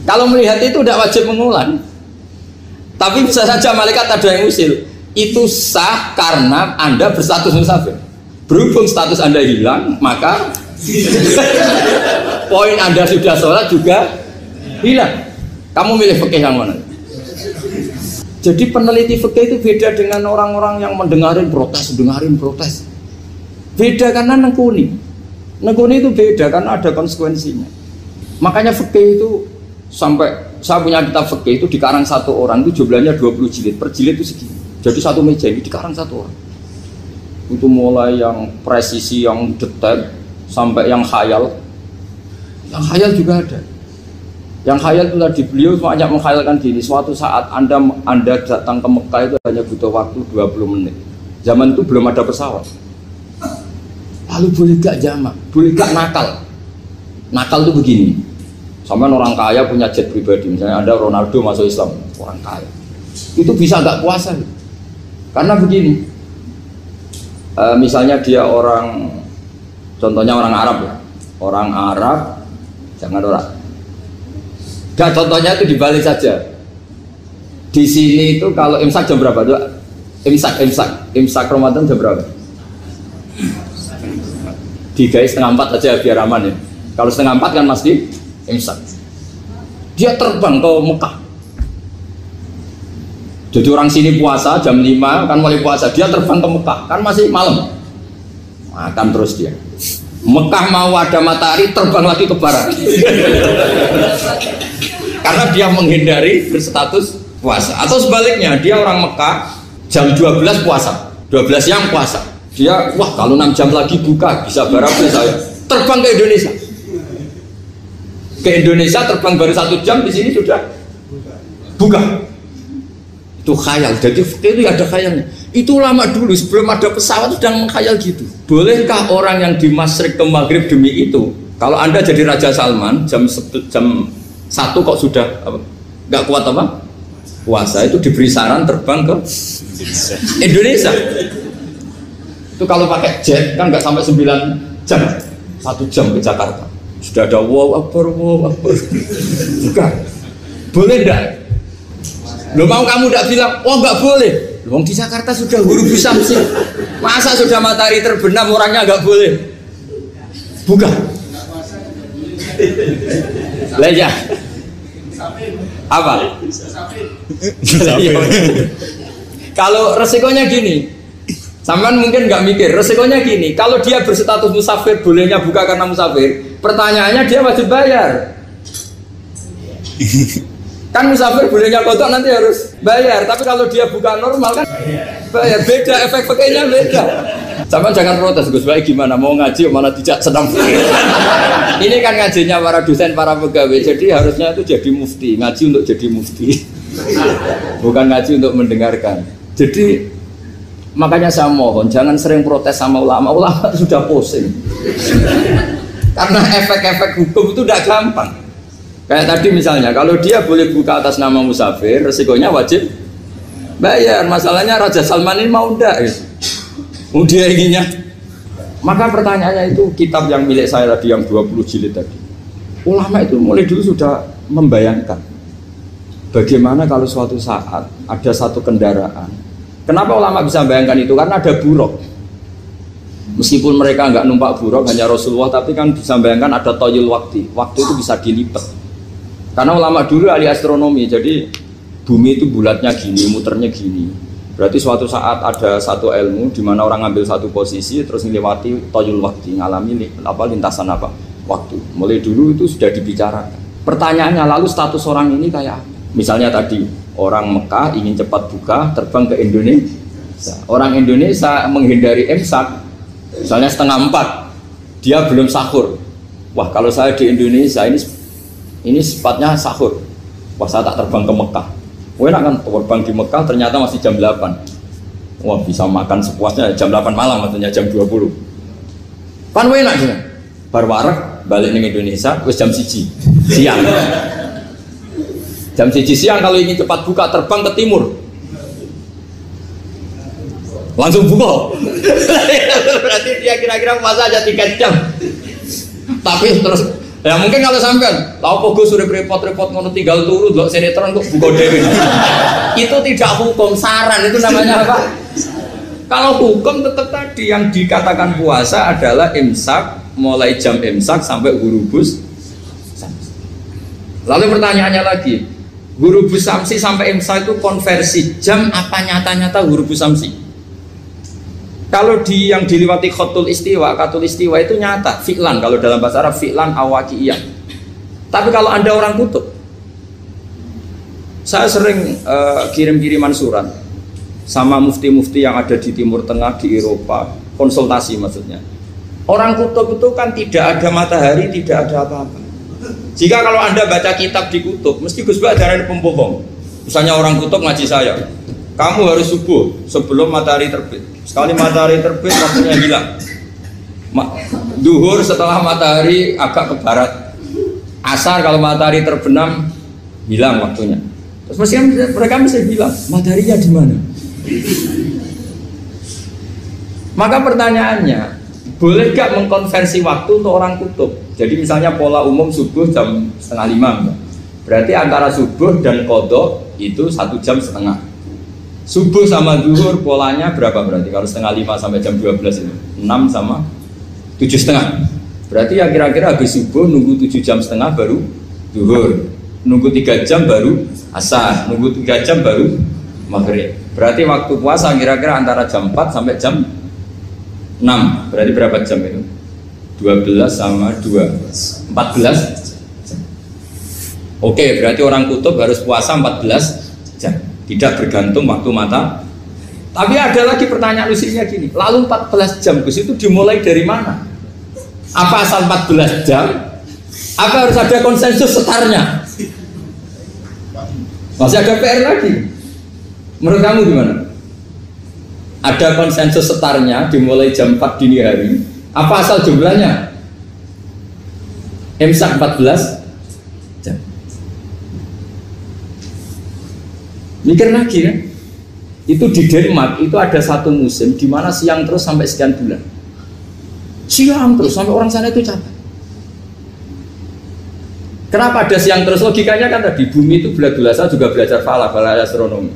Kalau melihat itu tidak wajib mengulang. Tapi bisa saja malaikat ada yang usil. Itu sah karena Anda berstatus musafir. Berhubung status Anda hilang, maka poin Anda sudah sholat juga hilang. Kamu milih fikih yang mana? Jadi peneliti fikih itu beda dengan orang-orang yang mendengarin protes. Beda karena nengkuni itu beda karena ada konsekuensinya. Makanya fikih itu sampai saya punya kitab fikih itu dikarang 1 orang itu jumlahnya 20 jilid, per jilid itu segini. Jadi 1 meja ini dikarang 1 orang. Itu mulai yang presisi, yang detail sampai yang khayal. Yang khayal juga ada. Yang khayal itu tadi, beliau banyak menghayalkan gini, suatu saat Anda datang ke Mekah itu hanya butuh waktu 20 menit. Zaman itu belum ada pesawat. Lalu boleh gak jamak? Boleh gak nakal? Nakal itu begini, sama orang kaya punya jet pribadi, misalnya Anda Ronaldo masuk Islam, orang kaya. Itu bisa gak puasa? Karena begini, misalnya dia orang, contohnya orang Arab ya. Orang Arab, jangan orang. Gak, contohnya itu dibalik saja. Di sini itu kalau imsak jam berapa? Imsak Ramadan jam berapa? 3:30 aja biar aman ya. Kalau 3:30 kan masih imsak. Dia terbang ke Mekah. Jadi orang sini puasa jam 5 kan mulai puasa. Dia terbang ke Mekah kan masih malam. Makan terus dia. Mekah mau ada matahari terbang lagi ke barat. Karena dia menghindari berstatus puasa. Atau sebaliknya, dia orang Mekah jam 12 puasa, 12 siang puasa. Dia, wah kalau 6 jam lagi buka, bisa barabe saya. Terbang ke Indonesia. Ke Indonesia terbang baru 1 jam, di sini sudah buka. Itu khayal, jadi itu ada khayalnya. Itu lama dulu, sebelum ada pesawat sudah mengkhayal gitu. Bolehkah orang yang di Masyrik ke Maghrib demi itu? Kalau Anda jadi Raja Salman, jam 1 kok sudah nggak kuat apa? Puasa, itu diberi saran terbang ke Indonesia. Itu kalau pakai jet kan nggak sampai 9 jam, 1 jam ke Jakarta. Sudah ada wow akbar. Bukan, boleh enggak? Lo mau kamu enggak bilang, oh enggak boleh. Wong di Jakarta sudah huruf samsi. Masa sudah matahari terbenam orangnya enggak boleh? Bukan. Lah ya. Apa? Kalau resikonya gini, sampean mungkin nggak mikir, resikonya gini, kalau dia berstatus musafir, bolehnya buka karena musafir, pertanyaannya dia wajib bayar. Kan musafir bolehnya kodok nanti harus bayar, tapi kalau dia buka normal kan bayar, beda, efek-efeknya beda. Sampean jangan protes, Gus Baik gimana, mau ngaji malah tidak senang. Ini kan ngajinya para dosen, para pegawai, jadi harusnya itu jadi mufti, ngaji untuk jadi mufti, bukan ngaji untuk mendengarkan. Jadi makanya saya mohon jangan sering protes sama ulama sudah pusing. Karena efek-efek hukum itu tidak gampang. Kayak tadi misalnya, kalau dia boleh buka atas nama musafir, resikonya wajib bayar. Masalahnya Raja Salman ini mau enggak gitu. Dia inginnya. Maka pertanyaannya itu kitab yang milik saya tadi yang 20 jilid tadi. Ulama itu mulai dulu sudah membayangkan bagaimana kalau suatu saat ada satu kendaraan. Kenapa ulama bisa membayangkan itu? Karena ada buruk. Meskipun mereka nggak numpak buruk, hanya Rasulullah, tapi kan bisa membayangkan ada toyul waktu. Waktu itu bisa dilipat. Karena ulama dulu ahli astronomi, jadi bumi itu bulatnya gini, muternya gini. Berarti suatu saat ada satu ilmu di mana orang ngambil satu posisi terus melewati toyul waktu, ngalami lintasan waktu. Mulai dulu itu sudah dibicarakan. Pertanyaannya lalu status orang ini kayak apa? Misalnya tadi orang Mekah ingin cepat buka terbang ke Indonesia. Orang Indonesia menghindari imsak, misalnya 3:30, dia belum sahur. Wah kalau saya di Indonesia ini sifatnya sahur. Wah saya tak terbang ke Mekah. Enak kan terbang di Mekah ternyata masih jam 8. Wah bisa makan sepuasnya jam 8 malam, maksudnya jam 20. Kan enak juga. Bar wareg balik ke Indonesia wis jam 1 siang. Jam 1 siang kalau ingin cepat buka terbang ke timur. Langsung buka. Berarti dia kira-kira puasa aja 3 jam. Tapi terus ya mungkin kalau sampean, lah apa Gus urip repot-repot ngono tinggal turu delok sinetron kok buka dhewe. Itu tidak hukum, saran itu namanya apa? Kalau hukum tetap tadi yang dikatakan puasa adalah imsak, mulai jam imsak sampai hurubus. Lalu pertanyaannya lagi, hurubus samsi sampai imsak itu konversi jam apa nyata-nyata hurubus samsi? Kalau yang diliwati khatul istiwa itu nyata, fi'lan, kalau dalam bahasa Arab fi'lan awaqiyah. Tapi kalau Anda orang kutub, saya sering kirim-kiriman surat sama mufti-mufti yang ada di Timur Tengah, di Eropa, konsultasi maksudnya. Orang kutub itu kan tidak ada matahari, tidak ada apa-apa. Jika kalau Anda baca kitab di kutub, mesti Gus Bak ajaran pembohong. Misalnya orang kutub ngaji saya, kamu harus subuh sebelum matahari terbit. Sekali matahari terbit, waktunya hilang. Duhur setelah matahari agak ke barat. Asar kalau matahari terbenam, hilang waktunya. Terus mereka mesti bilang, mataharinya di mana? Maka pertanyaannya, boleh gak mengkonversi waktu untuk orang kutub? Jadi misalnya pola umum subuh jam 4:30, berarti antara subuh dan qadha itu 1 jam setengah. Subuh sama zuhur polanya berapa berarti? Kalau 4:30 sampai jam 12 itu 6 sama 7:30. Berarti ya kira-kira habis subuh nunggu 7 jam setengah baru zuhur, nunggu 3 jam baru asar, nunggu 3 jam baru maghrib. Berarti waktu puasa kira-kira antara jam 4 sampai jam 6, berarti berapa jam itu? 12 sama 2, 14 jam. Oke, berarti orang kutub harus puasa 14 jam, tidak bergantung waktu mata. Tapi ada lagi pertanyaan lucunya gini, lalu 14 jam Gus itu dimulai dari mana? Apa asal 14 jam? Apa harus ada konsensus setarnya? Masih ada PR lagi. Menurut kamu gimana? Ada konsensus setarnya dimulai jam 4 dini hari. Apa asal jumlahnya? Imsak 14 jam. Mikir lagi kan? Itu di Denmark itu ada satu musim di mana siang terus sampai sekian bulan. Siang terus sampai orang sana itu capek. Kenapa ada siang terus? Logikanya kan tadi bumi itu saya juga belajar falak astronomi.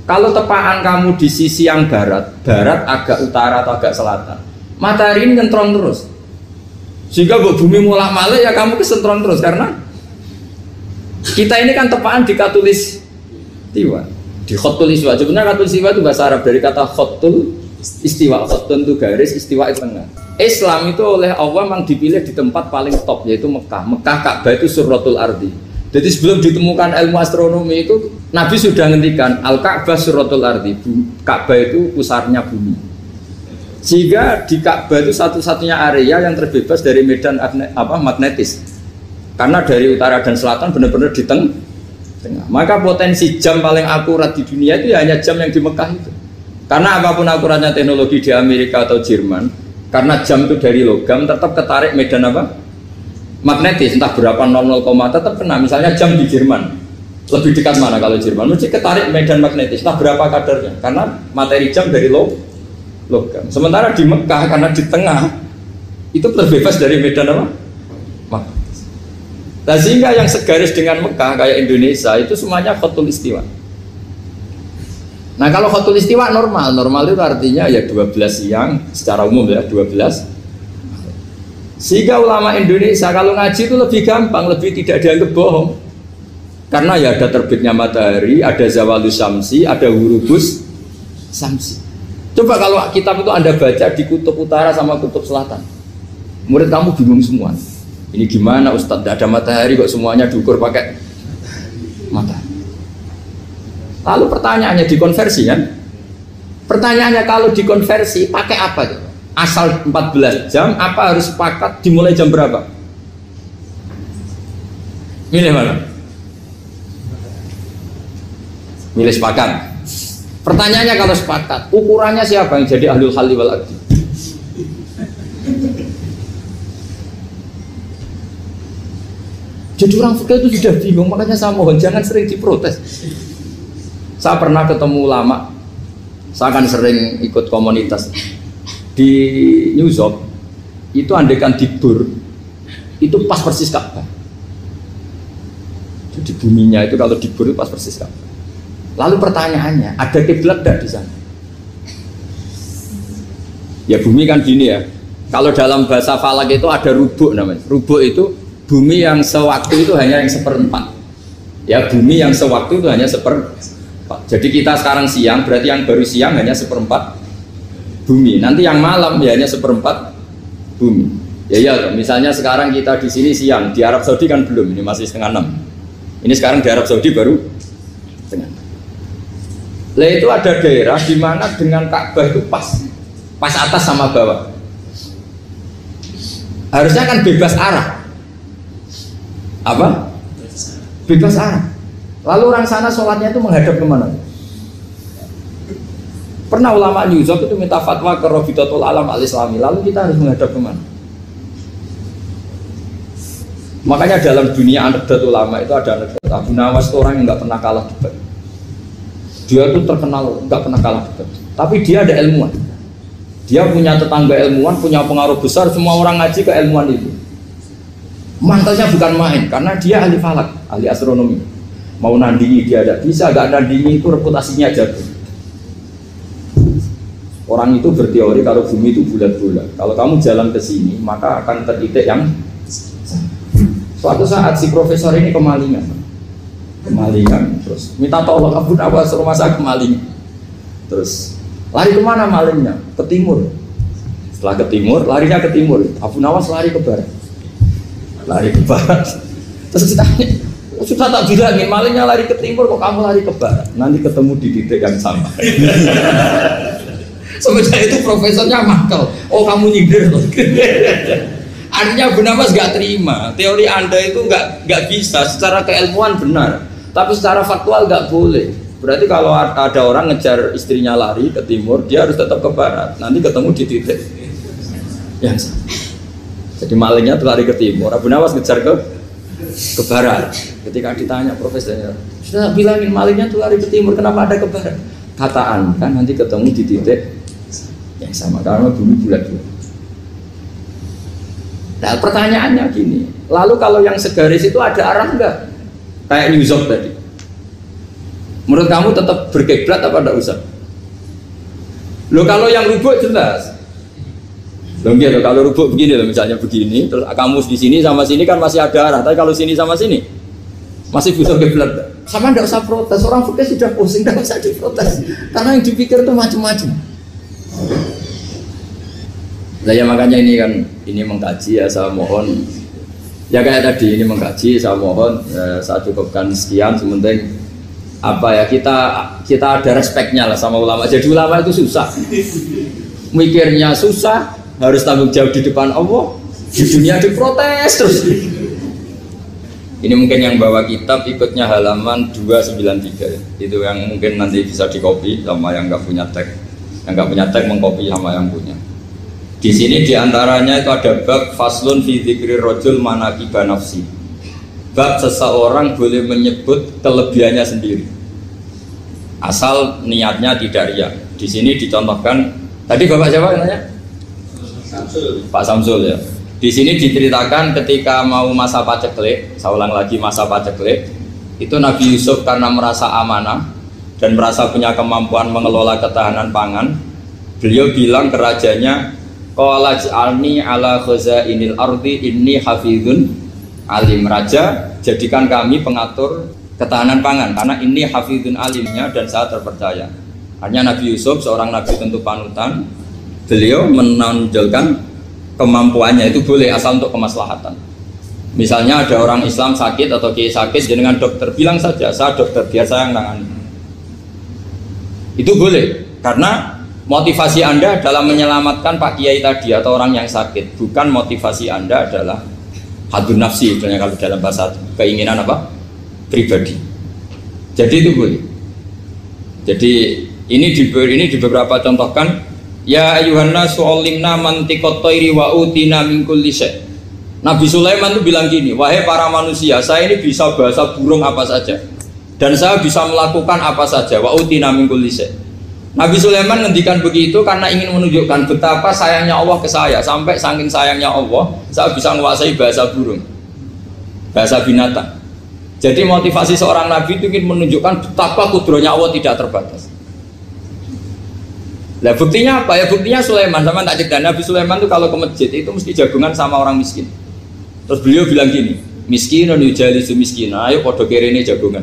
Kalau tepaan kamu di sisi yang barat agak utara atau agak selatan, matahari ini nyentrong terus. Sehingga bumi mulak-malik ya kamu kesentrong terus karena kita ini kan tepaan di khatulistiwa, di khatulistiwa. Sebenarnya khatulistiwa itu bahasa Arab dari kata khatul istiwa. Khatun itu garis, istiwa itu tengah. Islam itu oleh Allah memang dipilih di tempat paling top yaitu Mekah. Mekah Ka'bah itu surratul ardi. Jadi sebelum ditemukan ilmu astronomi itu Nabi sudah ngendikan Al-Ka'bah surratul ardi, Ka'bah itu pusarnya bumi. Sehingga di Ka'bah itu satu-satunya area yang terbebas dari medan magnetis. Karena dari utara dan selatan benar-benar di tengah. Maka potensi jam paling akurat di dunia itu ya hanya jam yang di Mekah itu. Karena apapun akuratnya teknologi di Amerika atau Jerman, karena jam itu dari logam tetap ketarik medan magnetis, entah berapa 00, tetap kena. Misalnya jam di Jerman lebih dekat mana kalau Jerman? Mesti ketarik medan magnetis, entah berapa kadarnya, karena materi jam dari logam. Sementara di Mekah karena di tengah itu terbebas dari medan magnetis. Nah, sehingga yang segaris dengan Mekah kayak Indonesia itu semuanya khatul istiwa. Nah kalau khatul istiwa normal itu artinya ya 12 siang secara umum ya 12. Sehingga ulama Indonesia kalau ngaji itu lebih gampang, lebih tidak dianggap bohong. Karena ya ada terbitnya matahari, ada zawalus syamsi, ada hurubus syamsi. Coba kalau kitab itu Anda baca di kutub utara sama kutub selatan, murid kamu bingung semua. Ini gimana Ustadz, tidak ada matahari kok semuanya diukur pakai matahari. Lalu pertanyaannya dikonversi kan? Pertanyaannya kalau dikonversi pakai apa tuh? Asal 14 jam, apa harus sepakat dimulai jam berapa? Milih mana? Milih sepakat. Pertanyaannya kalau sepakat, ukurannya siapa yang jadi ahlul halli wal aqdi? Jadi orang fikih itu sudah bingung, makanya saya mohon jangan sering diprotes. Saya pernah ketemu ulama, saya kan sering ikut komunitas di New York, itu andekan dibur, itu pas persis Ka'bah. Jadi buminya itu kalau dibur itu pas persis Ka'bah. Lalu pertanyaannya, ada kiblat tidak di sana? Ya bumi kan gini ya. Kalau dalam bahasa falak itu ada rubuk namanya. Rubuk itu bumi yang sewaktu itu hanya yang 1/4. Ya bumi yang sewaktu itu hanya 1/4. Jadi kita sekarang siang, berarti yang baru siang hanya 1/4 bumi. Nanti yang malam ya hanya 1/4 bumi. Ya, misalnya sekarang kita di sini siang, di Arab Saudi kan belum, ini masih 5:30. Ini sekarang di Arab Saudi baru setengah. Lah itu ada daerah di mana dengan Ka'bah itu pas atas sama bawah. Harusnya kan bebas arah. Apa? Bebas arah. Lalu orang sana sholatnya itu menghadap kemana? Pernah ulama New York itu minta fatwa ke Rabitatul Alam Al-Islami. Lalu kita harus menghadap kemana? Makanya dalam dunia anekdot ulama itu ada anekdot Abu Nawas itu orang yang nggak pernah kalah debat. Dia itu terkenal nggak pernah kalah debat. Tapi dia ada ilmuwan. Dia punya tetangga ilmuwan, punya pengaruh besar. Semua orang ngaji ke ilmuwan itu. Mantelnya bukan main, karena dia ahli falak, ahli astronomi. Mau nandingi dia tidak bisa, gak nandingi itu reputasinya jatuh. Orang itu berteori kalau bumi itu bulat-bulat. Kalau kamu jalan ke sini, maka akan ke titik yang suatu saat si profesor ini kemalingan, terus minta tolong Abu Nawas, rumah saya kemalingan. Terus lari kemana malingnya? Ke timur. Setelah ke timur, larinya ke timur. Abu Nawas lari ke barat. Terus ditanya, sudah tak bilangin malingnya lari ke timur, kok kamu lari ke barat? Nanti ketemu di titik yang sama. Semenjak itu profesornya makel. Oh kamu nyindir loh. Artinya Abu Nawas gak terima. Teori anda itu gak bisa. Secara keilmuan benar, tapi secara faktual gak boleh. Berarti kalau ada orang ngejar istrinya lari ke timur, dia harus tetap ke barat. Nanti ketemu di titik yang sama. Jadi malingnya tuh lari ke timur, Abu Nawas ngejar ke barat. Ketika ditanya profesornya, sudah bilangin malingnya tuh lari ke timur, kenapa ada ke barat? Kataan kan nanti ketemu di titik yang sama karena bumi bulat-bulat. Nah pertanyaannya gini, lalu kalau yang segaris itu ada arah enggak? Kayak New York tadi. Menurut kamu tetap berkiblat apa enggak usah? Loh kalau yang rubuk jelas. Loh gitu, kalau rubuk begini loh, misalnya begini, terus kamu di sini sama sini kan masih ada arah, tapi kalau sini sama sini masih bisa kiblat. Sama enggak usah protes, orang fikih sudah pusing, enggak usah diprotes. Karena yang dipikir itu macam-macam. Nah ya makanya ini mengkaji ya, saya mohon ya kayak tadi ini mengkaji, saya mohon saya cukupkan sekian. Sementing apa ya, kita ada respeknya lah sama ulama. Jadi ulama itu susah, mikirnya susah, harus tanggung jawab di depan Allah, di dunia diprotes terus. Ini mungkin yang bawa kitab ikutnya halaman 293 itu yang mungkin nanti bisa dikopi sama yang nggak punya tag. Yang nggak punya tag mengkopi sama yang punya. Di sini diantaranya itu ada bab faslun fi dzikri rajul manaqiba nafsi. Bab seseorang boleh menyebut kelebihannya sendiri, asal niatnya tidak riya. Di sini dicontohkan tadi bapak siapa namanya? Samsul. Pak Samsul ya. Di sini diceritakan ketika mau masa paceklik, saya ulang lagi masa paceklik, itu Nabi Yusuf karena merasa amanah dan merasa punya kemampuan mengelola ketahanan pangan, beliau bilang ke rajanya, qala ij'alni ala khazainil ardi inni hafizun alim. Raja, jadikan kami pengatur ketahanan pangan karena ini hafizun alimnya dan saya terpercaya. Hanya Nabi Yusuf seorang nabi tentu panutan, beliau menonjolkan kemampuannya itu boleh asal untuk kemaslahatan. Misalnya ada orang Islam sakit atau kiai sakit, dengan dokter bilang saja saya dokter biar saya yang nangani. Itu boleh karena motivasi Anda adalah menyelamatkan Pak Kiai tadi atau orang yang sakit, bukan motivasi Anda adalah hadun nafsi, misalnya kalau dalam bahasa keinginan apa? Pribadi. Jadi itu boleh. Jadi ini di beberapa contohkan, ya ayyuhanna su'allimna mantiqat thairi wa utina min kulli syai'. Nabi Sulaiman itu bilang gini, wahai para manusia, saya ini bisa bahasa burung apa saja dan saya bisa melakukan apa saja, wa utina min kulli syai'. Nabi Sulaiman ngendikan begitu karena ingin menunjukkan betapa sayangnya Allah ke saya, sampai saking sayangnya Allah saya bisa menguasai bahasa burung, bahasa binatang. Jadi motivasi seorang nabi itu ingin menunjukkan betapa kudrohnya Allah tidak terbatas. Nah buktinya apa ya? Buktinya Sulaiman, sama tak cerita, Nabi Sulaiman itu kalau ke masjid itu mesti jagungan sama orang miskin. Terus beliau bilang gini, miskin yujalisu miskin, ayo podo kerene jagungan.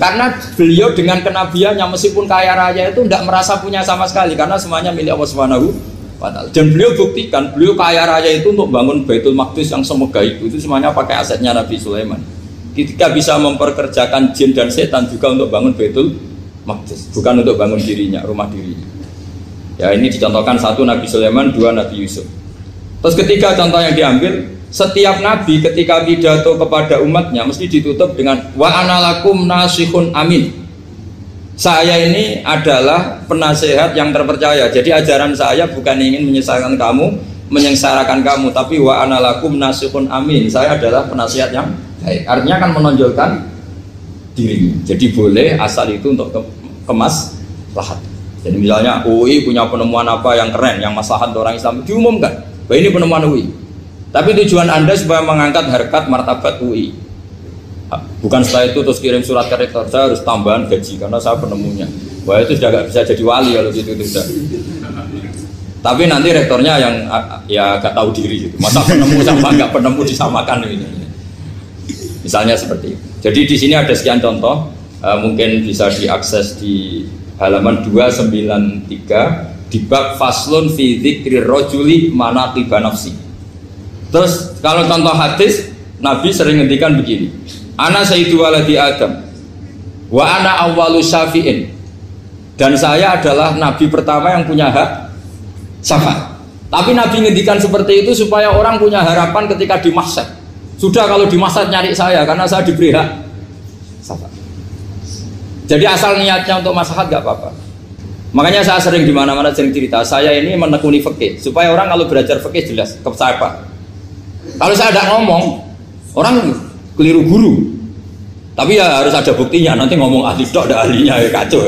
Karena beliau dengan kenabiannya meskipun kaya raya itu tidak merasa punya sama sekali karena semuanya milik Allah Subhanahu wa Ta'ala. Dan beliau buktikan beliau kaya raya itu untuk bangun Baitul Maqdis yang semegah itu semuanya pakai asetnya Nabi Sulaiman. Ketika bisa memperkerjakan jin dan setan juga untuk bangun Baitul Maqdis, bukan untuk bangun dirinya, rumah dirinya. Ya ini dicontohkan satu Nabi Sulaiman, dua Nabi Yusuf. Terus ketiga contoh yang diambil Setiap nabi ketika pidato kepada umatnya mesti ditutup dengan wa analakum nasihun amin. Saya ini adalah penasehat yang terpercaya. Jadi ajaran saya bukan ingin menyengsarakan kamu, tapi wa analakum nasihun amin. Saya adalah penasehat yang baik. Artinya akan menonjolkan dirinya. Jadi boleh asal itu untuk kemaslahat. Jadi misalnya UI punya penemuan apa yang keren, yang maslahat orang Islam, diumumkan bahwa ini penemuan UI. Tapi tujuan Anda supaya mengangkat harkat martabat UI. Bukan setelah itu terus kirim surat ke rektor, saya harus tambahan gaji karena saya penemunya. Wah itu sudah gak bisa jadi wali kalau gitu sudah. Tapi nanti rektornya yang ya gak tahu diri gitu. Masa penemu sama gak penemu disamakan ini. Misalnya seperti itu. Jadi di sini ada sekian contoh, mungkin bisa diakses di halaman 293 di bab faslun fi dzikri rajuli manaqiba nafsi. Terus kalau contoh hadis, Nabi sering ngendikan begini, ana sayyidu waladi Adam wa ana awwalu syafi'in, dan saya adalah Nabi pertama yang punya hak syafaat. Tapi Nabi ngendikan seperti itu supaya orang punya harapan ketika di mahsyar. Sudah kalau di mahsyar nyari saya karena saya diberi hak syafaat. Jadi asal niatnya untuk maslahat gak apa-apa. Makanya saya sering di mana-mana sering cerita, saya ini menekuni fikih supaya orang kalau belajar fikih jelas ke saya Pak. Kalau saya tidak ngomong, orang keliru guru. Tapi ya harus ada buktinya. Nanti ngomong ahli dok, ada ahlinya ya kacau.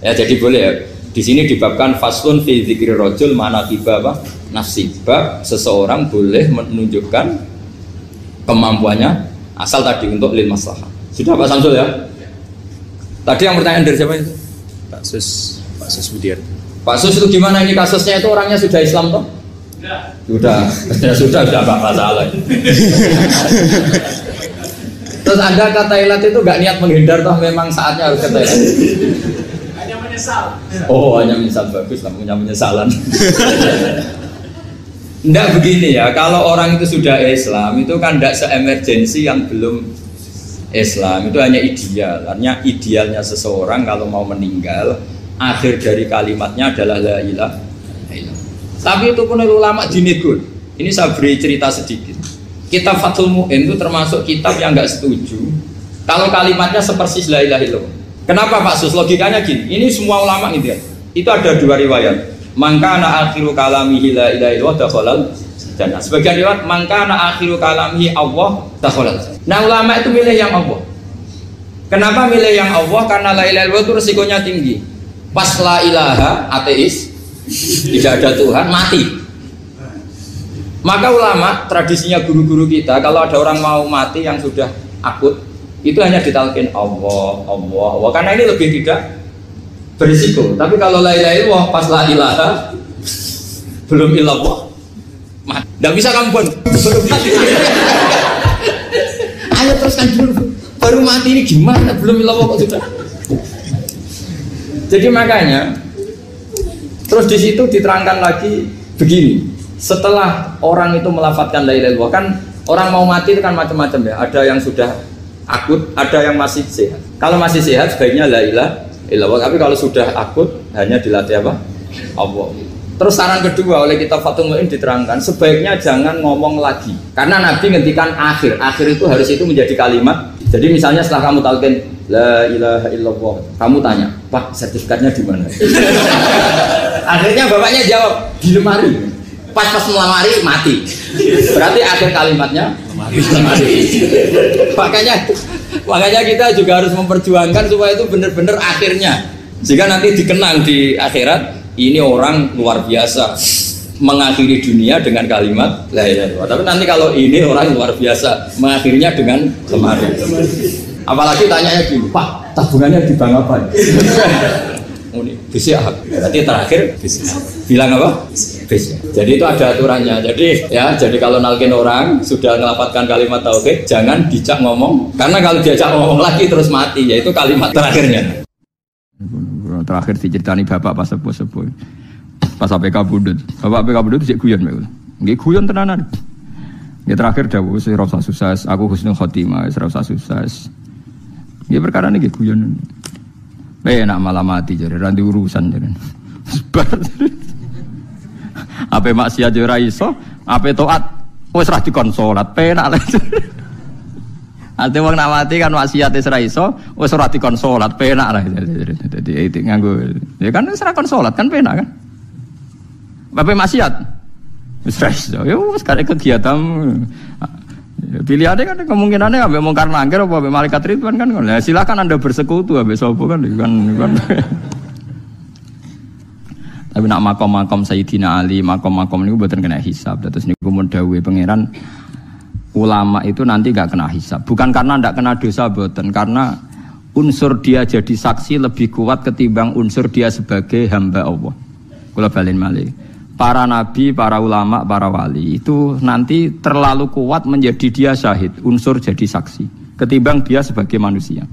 Ya jadi boleh ya. Di sini dibabkan faslun fi dzikri rajul manaqiba nafsi. Bab seseorang boleh menunjukkan kemampuannya asal tadi untuk lil maslahah. Sudah Pak Samsul ya? Tadi yang pertanyaan dari siapa itu? Pak Sus Budiar. Pak Sus itu gimana ini kasusnya itu orangnya sudah Islam toh? Sudah apa masalah. Terus Anda ke Thailand itu nggak niat menghindar toh, memang saatnya harus ke Thailand. Hanya menyesal. Oh hanya menyesal, bagus lah punya penyesalan. Nggak begini ya, kalau orang itu sudah Islam itu kan nggak se-emergensi yang belum Islam, itu hanya ideal. Artinya idealnya seseorang kalau mau meninggal, akhir dari kalimatnya adalah la ilaha illallah. Tapi itu pun ulama dinegur. Ini saya beri cerita sedikit. Kitab Fathul Mu'in itu termasuk kitab yang nggak setuju kalau kalimatnya sepersis la ilaha illallah. Kenapa Pak Sus? Logikanya gini. Ini semua ulama gitu ya. Itu ada dua riwayat. Mangkana akhiru kalamihi la ilaha illallah dakhalal jannah. Sebagian riwayat mangkana akhiru kalamihi Allah dakhalal. Nah ulama itu milih yang Allah. Kenapa milih yang Allah? Karena la ilaha illallah itu resikonya tinggi. Pas la ilaha ateis, tidak ada Tuhan, mati. Maka ulama, tradisinya guru-guru kita, kalau ada orang mau mati yang sudah akut, itu hanya ditalkin Allah, Allah, Allah. Karena ini lebih tidak berisiko. Tapi kalau la ilaha illallah, pas la ilaha, belum illallah, mati. Tidak bisa kamu baru mati. Ayo teruskan dulu, baru mati ini gimana? Belum illallah kok sudah. Jadi makanya terus di situ diterangkan lagi begini. Setelah orang itu melafadzkan la ilaha illallah, kan orang mau mati itu kan macam-macam ya. Ada yang sudah akut, ada yang masih sehat. Kalau masih sehat sebaiknya la ilaha illallah. Tapi kalau sudah akut hanya dilatih apa? Allah. Terus saran kedua oleh kitab Fathul Mu'in diterangkan sebaiknya jangan ngomong lagi. Karena Nabi ngendikan akhir. Akhir itu harus itu menjadi kalimat. Jadi misalnya setelah kamu talqin la ilaha illallah, kamu tanya, Pak sertifikatnya di mana? Akhirnya bapaknya jawab di lemari. Pas melamari mati. Berarti akhir kalimatnya lemari. Makanya kita juga harus memperjuangkan supaya itu benar-benar akhirnya. Jika nanti dikenang di akhirat, ini orang luar biasa mengakhiri dunia dengan kalimat la ilaha illallah. Tapi nanti kalau ini orang luar biasa mengakhirinya dengan lemari. Apalagi tanyanya gini, Pak, tabungannya di bank apa? Ini bisa, berarti terakhir bisa. Bilang apa? Bisa. Jadi itu ada aturannya. Jadi kalau nalkin orang sudah ngelapatkan kalimat tauhid, jangan dijak ngomong. Karena kalau diajak ngomong lagi terus mati, yaitu kalimat terakhirnya. Terakhir diceritani bapak pas sepuh-sepuh. Pas APK Budut. Bapak APK Budut sik guyon mek. Nggih guyon tenanan. Ya terakhir dawuh wis ora usah sukses, aku husnul khotimah, wis ora usah sukses. Ya perkara niki guyon. Enak malah mati jare ra ndi urusan jare. Sebar. Ape maksiat yo ora iso, ape taat Wis ra dikon salat, penak lah. Ate wong nak mati kan maksiat wis ra iso, wis ora dikon salat, penak lah. Dadi nganggo. Ya kan wis ra kon salat kan penak kan. Bapak maksiat. Wis ra iso. Ya wis karek kegiatan. Pilihannya kan kemungkinannya ambek mungkar nangkir apa ambek malaikat Ridwan kan. Nah, silakan Anda bersekutu ambek sapa kan. Tapi nak makom-makom Sayyidina Ali, makom-makom niku mboten kena hisab. Terus niku mun dawuhe pangeran ulama itu nanti enggak kena hisab. Bukan karena enggak kena dosa mboten, karena unsur dia jadi saksi lebih kuat ketimbang unsur dia sebagai hamba Allah. Kula balen malih. Para nabi, para ulama, para wali itu nanti terlalu kuat menjadi dia syahid, unsur jadi saksi ketimbang dia sebagai manusia.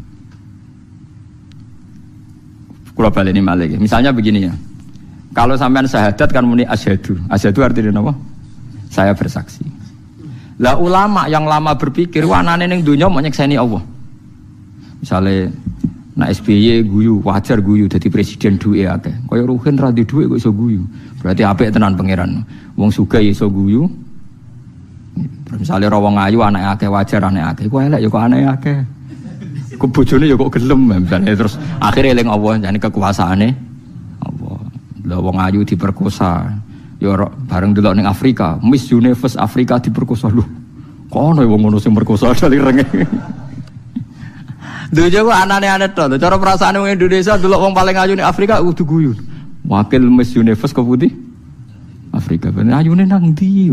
Kula baleni malih. Misalnya begini ya. Kalau sampean syahadat kan muni asyhadu. Asyhadu artinya apa? Saya bersaksi. Lah ulama yang lama berpikir wanane ning donya mau nyekseni Allah. Misale nak SBY guyu, wajar guyu dadi presiden duwe akeh. Kaya Ruhin ra duwe kok iso guyu. Berarti apik tenan pangeran. Wong sugih iso guyu. Misale ra wong ayu anake akeh wajar anake akeh. Kok elek ya kok anake akeh. Kok bojone ya kok gelem misale terus akhire eling Allah jane kekuasaane Allah. Lah wong ayu diperkosa. Ya bareng delok ning Afrika, Miss Universe Afrika diperkosa lho. Kok ono wong ngono sing merkosa dari renge. Duja ku anane-anane to. Cara perasaane wong Indonesia delok wong paling ayu ning Afrika kudu guyu. Wakil Miss Universe ke putih Afrika. Ben ayune nang ndi?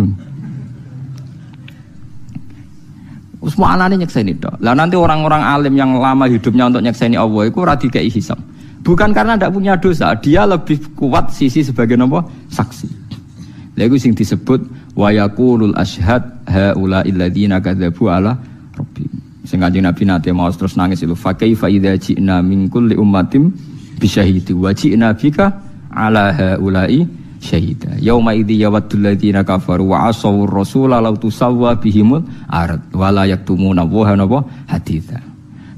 Wis mau anane nyekseni to. Lah nanti orang-orang alim yang lama hidupnya untuk nyekseni Allah iku ora dikei hisab. Bukan karena tidak punya dosa, dia lebih kuat sisi sebagai apa? Saksi. Lagu sing disebut wa yaqulul ashhad haula alladziina kadzabu ala rabbihim. Sing Kanjeng Nabi nate mau terus nangis itu fa kaifa idza ji'na min kulli ummatin bi syahidi wa ji'na bika ala haula'i syahida. Yauma idzi yawaddul ladziina kafaru wa asaw ar-rasula law tusawwa bihimul ard wa la yaktumuna wa haditha.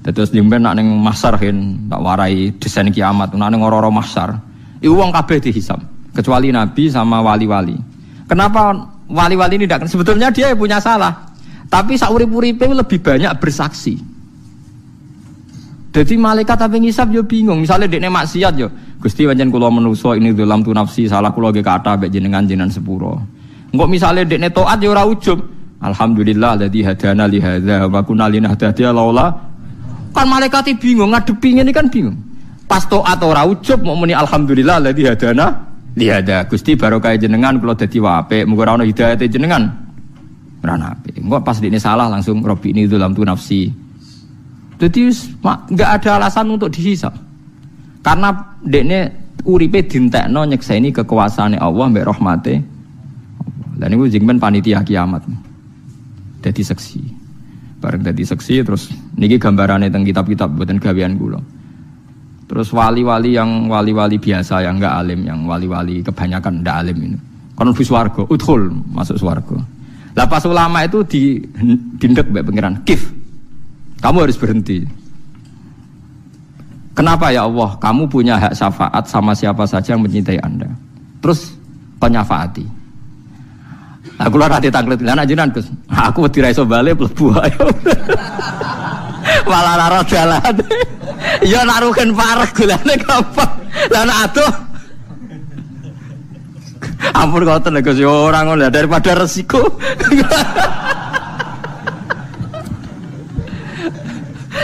Terus jemben nak ning mahsyar hen tak warai desain kiamat nak ning ora-ora mahsyar. Iku wong kabeh dihisab kecuali nabi sama wali-wali. Kenapa wali-wali ini tidak? Sebetulnya dia punya salah. Tapi saurip-uripe lebih banyak bersaksi. Jadi malaikat tapi ngisab yo bingung. Misalnya dekne maksiat yo, Gusti pancen kula menungso ini dalam tu nafsi salah kula ge kathah mek jenengan sepuro. Engko misale dekne taat yo ora ujub. Alhamdulillah alladzi hadana li hadza wa kunna linahtadiya laula. Kan malaikat bingung ngadepi ngene kan bingung. Pas taat ora ujub mau muni alhamdulillah alladzi hadana li hadza. Gusti barokah jenengan kula dadi apik, muga ora ono hidayate jenengan. Ora apik. Engko pas dekne salah langsung Robbi ini dalam tu nafsi. Jadi enggak ada alasan untuk dihisab. Karena dekne uripe dintekno nyekseni kekuasaane Allah mbek rahmate. Lah niku jenengan panitia kiamat. Dadi saksi. Bareng dadi saksi terus niki gambarane teng kitab-kitab mboten gawean kula. Terus wali-wali yang wali-wali biasa yang enggak alim, yang wali-wali kebanyakan ndak alim ini. Kon mlebu swarga, udkhul, masuk swarga. Lah pas ulama itu dindek mbek pangeran, kif. Kamu harus berhenti. Kenapa ya Allah? Kamu punya hak syafaat sama siapa saja yang mencintai Anda. Terus penyafaati. Aku lah nanti tanglet. Lah jenengan Gus. Aku wedi ra iso bali mlebu ae. Malah ora dalan. Ya nak rugen parek golane gampang. Lah nak aduh. Ampun ngoten lho Gus, yo ora ngono daripada resiko.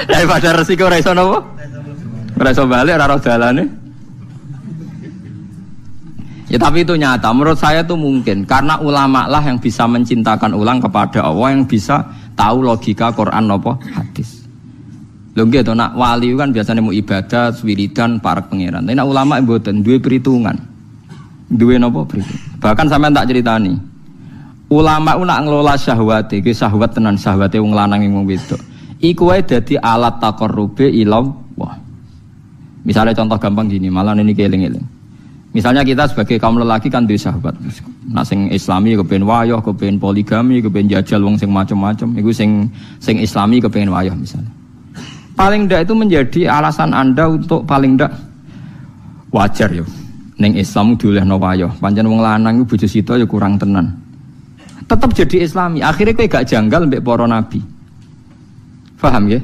Daripada resiko ora iso napa? Ora iso balik ora dalane. Ya tapi itu nyata, menurut saya itu mungkin karena ulama lah yang bisa mencintakan ulang kepada Allah, yang bisa tahu logika Quran napa hadis. Lho nggih to nak wali kan biasanya mau ibadah, wiridan, para pangeran. Tapi nak ulama mboten duwe perhitungan. Duwe napa perhitungan. Bahkan sampean tak ceritani. Ulama ku nak ngelola syahwat iki syahwat tenan syahwate wong lanang ing wong wedok. Iku wae dadi alat taqarrube ila Allah. Misalnya contoh gampang gini, malah ini keling-eling. Misalnya kita sebagai kaum lelaki kan duwe sahabat. Nah sing Islami kepengin wayah, kepengin poligami, kepengin jajal wong sing macam-macam. Iku sing Islami kepengin wayah misalnya. Paling ndak itu menjadi alasan Anda untuk paling ndak wajar yo. Ning Islam diolehno wayah. Pancen wong lanang iku bojo sita ya kurang tenan. tetap jadi Islami. Akhirnya kowe gak janggal mbek para nabi. Paham ya?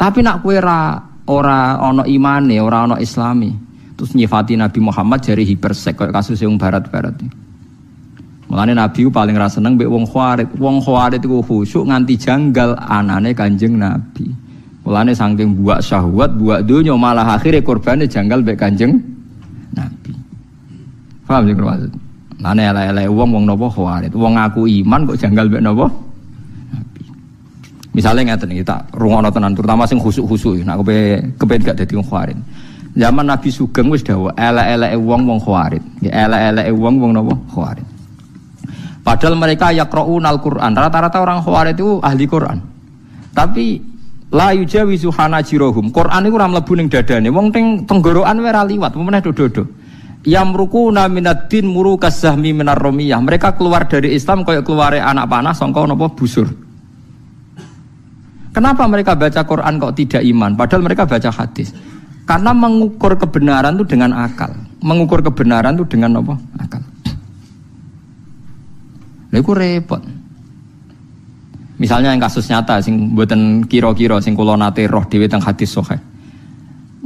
Tapi nak kowe ora ana imane, ora ana islami. Terus nyifati Nabi Muhammad jari hipersek kayak kasus yang barat-barat iki. Mulane Nabi paling ra seneng mbek wong Khawarij. Wong Khawarij iku khusyuk nganti janggal anane Kanjeng Nabi. Mulane saking buak syahwat, buak donya malah akhire korbane janggal mbek Kanjeng Nabi. Paham sing maksud? Mulane elek-elek wong napa Khawarij. Wong ngaku iman kok janggal mbek napa? Nabi. Misale ngeten iki tak rungono tenan terutama sing khusyuk-khusyuk. Nek kepen gak dadi wong Khawarij. Zaman Nabi Sugeng wis dawuh elek-eleke wong Khawarij. Nggih elek-eleke wong napa Khawarij. Padahal mereka yaqra'un al-Qur'an. Rata-rata orang Khawarij itu ahli Qur'an. Tapi la yujawizu hanajirohum. Qur'an iku ora mlebu ning dadane. Wong teng tenggorokan wae ora liwat, meneh dodo. Yamruquna minad-din murukas sahmi minar romiyah. Mereka keluar dari Islam kayak keluare anak panah sangka napa busur. Kenapa mereka baca Qur'an kok tidak iman? Padahal mereka baca hadis. Karena mengukur kebenaran itu dengan akal. Mengukur kebenaran itu dengan apa? Akal. Lha iku repot. Misalnya yang kasus nyata sing mboten kira-kira sing kula nate roh dhewe teng hadis sahih.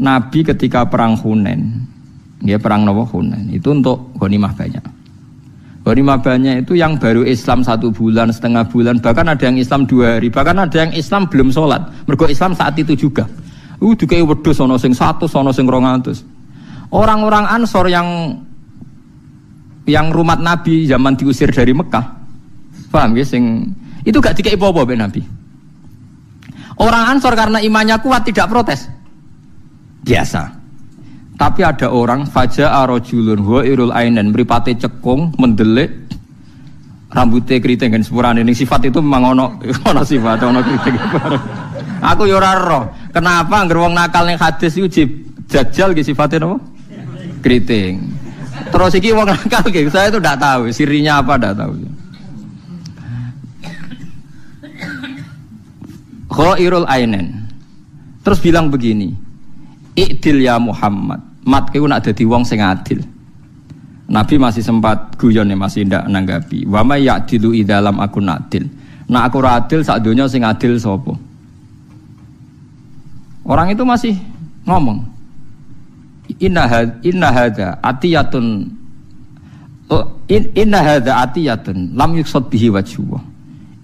Nabi ketika perang Hunain, nggih perang napa Hunain, itu untuk ghanimah banyak. Ghanimah banyak itu yang baru Islam 1 bulan, setengah bulan, bahkan ada yang Islam 2 hari, bahkan ada yang Islam belum sholat. Mergo Islam saat itu juga. Dikei wedhus ana sing 100, ana sing 200. Orang-orang Ansor yang rumah Nabi zaman diusir dari Mekah, paham ya? Itu gak dikei apa-apa be Nabi. Orang Ansor karena imannya kuat tidak protes, biasa. Tapi ada orang faja'a rajulun huwairul ainen, mripate cekung, mendelik, rambutnya keriting kan sepurane. Ning sifat itu memang ono sifat, ono keriting. Aku yo ora roh. Kenapa anggere wong nakal ning hadis iku jajal ki sifatnya napa? Keriting. Terus iki wong nakal gitu, saya itu tidak tahu sirinya apa, tidak tahu. Khairul ainen. Terus bilang begini, I'dil ya Muhammad. Mat kowe nak dadi wong sing adil. Nabi masih sempat guyon ya, masih ndak nanggapi. Wa may ya'dilu idzalam akun adil. Nak aku ora adil sak donya sing adil sapa? Orang itu masih ngomong. Inna hadza atiyatun lam yuqsad bihi wajhu.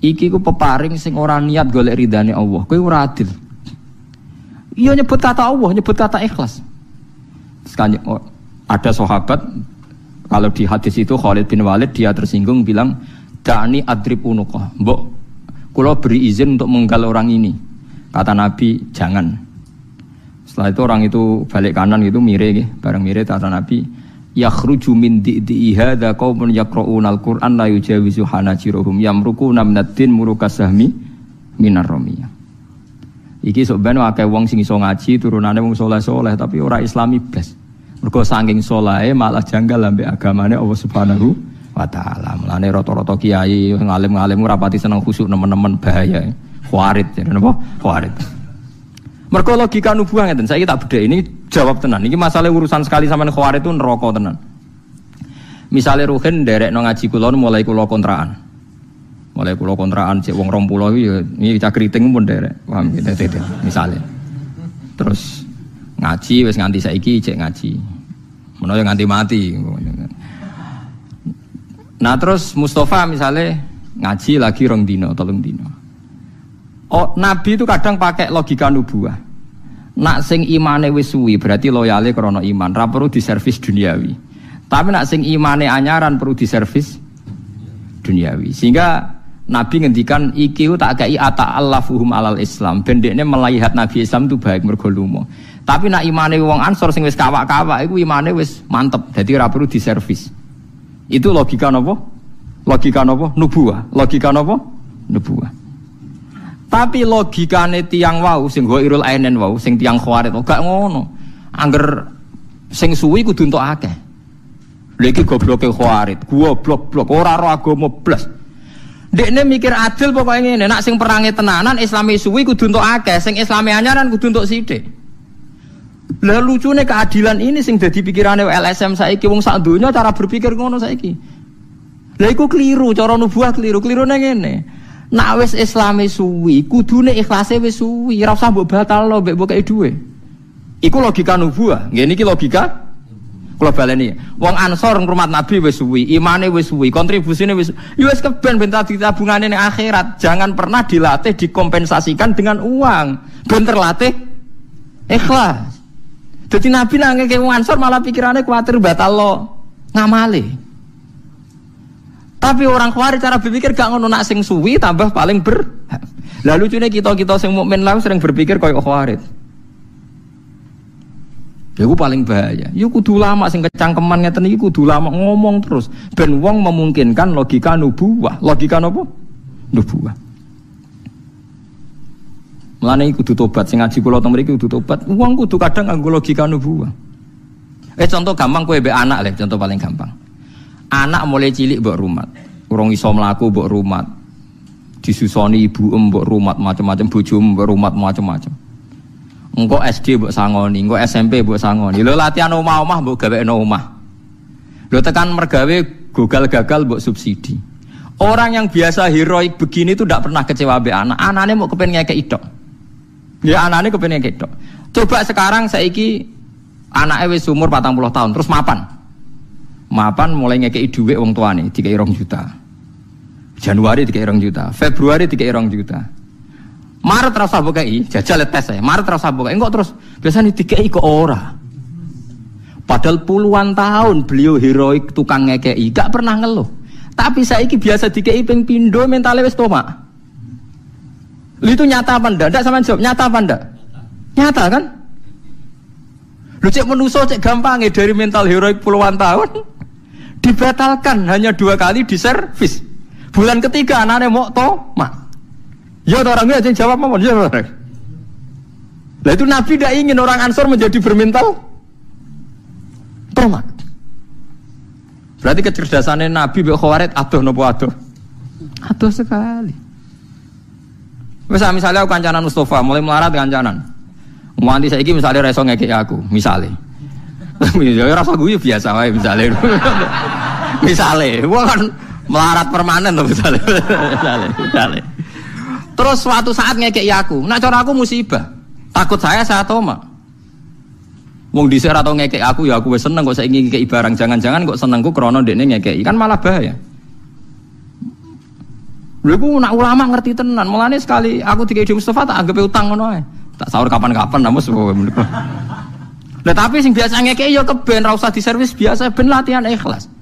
Iki ku peparing sing ora niat golek ridane Allah. Kowe ora adil. Iya nyebut kata Allah, nyebut kata ikhlas. Sekali ada sahabat, kalau di hadis itu Khalid bin Walid, dia tersinggung bilang, "Da'ni adrib unuqah." Mbok, kula beri izin untuk menggal orang ini. Kata Nabi, "Jangan." Setelah itu orang itu balik kanan gitu, mire bareng mire kata Nabi, "Yakhruju min di'i hadza qaumun yaqra'una al-Qur'an la yujawizu hanajiruhum yamruquna minad-din murukas sahmi minar ramiyah." Iki sok ben akeh wong sing iso ngaji turunane wong saleh-saleh tapi ora islami blas. Mergo saking saleh malah janggal ambek agamane Allah Subhanahu wa taala. Mulane rata-rata kiai ngalim-ngalim ora pati seneng khusyuk nemen-nemen bahaya. Khawarij jadi napa? Khawarij. Mergo logika nubuah ngeten. Saiki tak bedhek ini jawab tenan. Iki masalah urusan sekali sampean Khawarij itu neraka tenan. Misale Ruhin nderekno ngaji kula mulai kula kontrakan. Mulai kula kontrakan cek wong 20 iki ya iki cah kriting pun nderek. Paham gitu misale. Terus ngaji wis nganti saiki cek ngaji. Menawa nganti mati. Nah terus Mustafa misalnya ngaji lagi 2 dino, 3 dino. Oh, Nabi itu kadang pakai logika nubuah. Nak sing imane wis suwi berarti loyale krana iman, ra perlu diservis duniawi. Tapi nak sing imane anyaran perlu diservis duniawi. Sehingga Nabi ngendikan iki tak kei ata'allafuhum alal Islam. Ben dekne melihat Nabi Islam itu baik mergo lumo. Tapi nak imane wong Ansor sing wis kawak-kawak iku imane wis mantep. Dadi ora perlu diservis. Itu logika napa? Logika napa? Nubuah. Logika napa? Nubuah. Tapi logikane tiyang wau sing ghairul ainen wau sing tiyang Khawarij gak ngono. Angger sing suwi kudu entuk akeh. Lha iki gobloke Khawarij, goblok-blok ora ro agama blas. Dekne mikir adil pokoke ngene, nek sing perange tenanan Islami suwi kudu entuk akeh, sing Islami anyaran kudu entuk sithik. Lah lucune keadilan ini sing dadi pikirane LSM saiki wong sak donya cara berpikir ngono saiki. Lha iku kliru, cara nubuah kliru. Klirune ngene. Nek wis Islame suwi, kudune ikhlase wis suwi, ora usah mbok batalno mbek mbok kei dhuwit. Iku logika nubuah. Nggih niki logika kula baleni. Wong Ansor ngrumat Nabi wis suwi, imane wis suwi, kontribusine wis wis keben ben tabungane ning akhirat. Jangan pernah dilatih dikompensasikan dengan uang. Ben terlatih ikhlas. Dadi Nabi nang ngeke wong Ansor malah pikirane kuwatir batalno ngamale. Tapi orang Khawarij cara berpikir gak ngono, nak sing suwi tambah paling Lalu lucune kita sing mukmin lah sering berpikir koyo Khawarij. Ya ku paling bahaya. Ya kudu ulama sing kecangkeman ngeten iki kudu ulama ngomong terus ben wong memungkinkan logika nubuwah. Logika napa? Nubuwah. Mulane kudu tobat sing ngaji kula teng mriki kudu tobat. Wong kudu kadang nganggo logika nubuwah. Contoh gampang kowe mbek anak le, contoh paling gampang. Anak mulai cilik mbok rumat. Urung iso mlaku mbok rumat. Disusoni ibu mbok rumat macam-macam, bojomu mbok rumat macam-macam. Engko SD mbok sangoni, engko SMP mbok sangoni. Lho latihan omah-omah mbok gawekno omah. Lho tekan mergawe gagal-gagal mbok subsidi. Orang yang biasa heroik begini itu tidak pernah kecewa mbek anak. Anane mau kepen ngekeki tok. Ya anane kepen ngekeki tok. Coba sekarang saiki anake wis umur 40 tahun terus mapan. Mapan mulai ngekeki dhuwit wong tuane dikei 2 juta. Januari dikei 2 juta, Februari dikei 2 juta. Maret rasa bokai, jajal tes saya. Maret rasa bokai, enggak terus biasanya dikei kok ora. Padahal puluhan tahun beliau heroik tukang ngekei, gak pernah ngeluh. Tapi saiki biasa dikei ping pindho mentale wis tomak. Itu nyata apa ndak? Ndak sampean jawab, nyata apa ndak? Nyata kan? Lu cek menuso cek gampang dari mental heroik puluhan tahun dibatalkan hanya 2 kali di servis. Bulan ketiga anaknya mau tomak. Ya orangnya aja jawab apa? Ya orang. Lah itu Nabi tidak ingin orang Ansor menjadi bermental tomak. Berarti kecerdasannya Nabi mbek Khawarij adoh napa adoh? Adoh sekali. Misalnya aku kancanan Mustafa mulai melarat kancanan. Nganti saiki misalnya ra iso ngekeki aku, misale. Ya rasa gue biasa wae misale. Misale, gua kan melarat permanen loh misale. Terus suatu saat ngekeki aku, nak cara aku musibah. Takut saya tomak. Wong dhisik ora tau ngekeki aku ya aku wis seneng kok saiki ngekeki barang, jangan-jangan kok senengku krana ndekne ngekeki. Kan malah bahaya. Lha iku nak ulama ngerti tenan. Mulane sekali aku dikeki Mustafa tak anggap utang ngono ae. Tak sahur kapan-kapan namun sepoe menika. Lah tapi sing biasa ngekeki ya keben ra usah diservis biasa ben latihan ikhlas.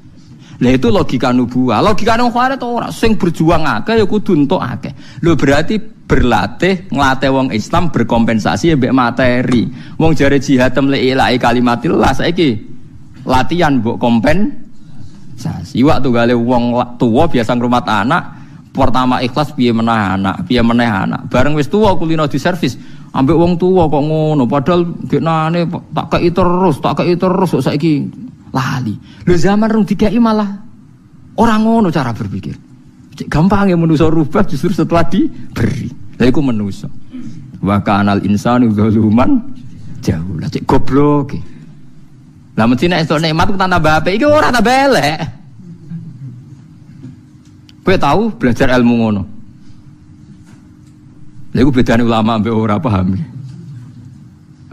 Lah itu logika nubuwah. Logika nang Khawarij ora sing berjuang akeh ya kudu entuk akeh. Lho berarti berlatih nglatih wong Islam berkompensasi mbek materi. Wong jare jihad temle ilahi kalimatillah saiki latihan mbok kompensasi. Waktu gale wong tuwa biasa ngrumat anak, pertama ikhlas piye meneh anak, piye meneh anak. Bareng wis tuwa kulino di servis, ambek wong tuwa kok ngono padahal geknane tak kei terus kok saiki lali. Lho zaman rung dikei malah orang ngono cara berpikir. Cek gampang ya manusa rubah justru setelah diberi. Lah iku manusa. Wa kanal insanu zaluman jahula. Cek goblok. Lah mesti nek esuk nikmat ku tambah apik iki ora tambah elek. Kowe tahu belajar ilmu ngono. Lha iku bedane ulama mbek ora paham.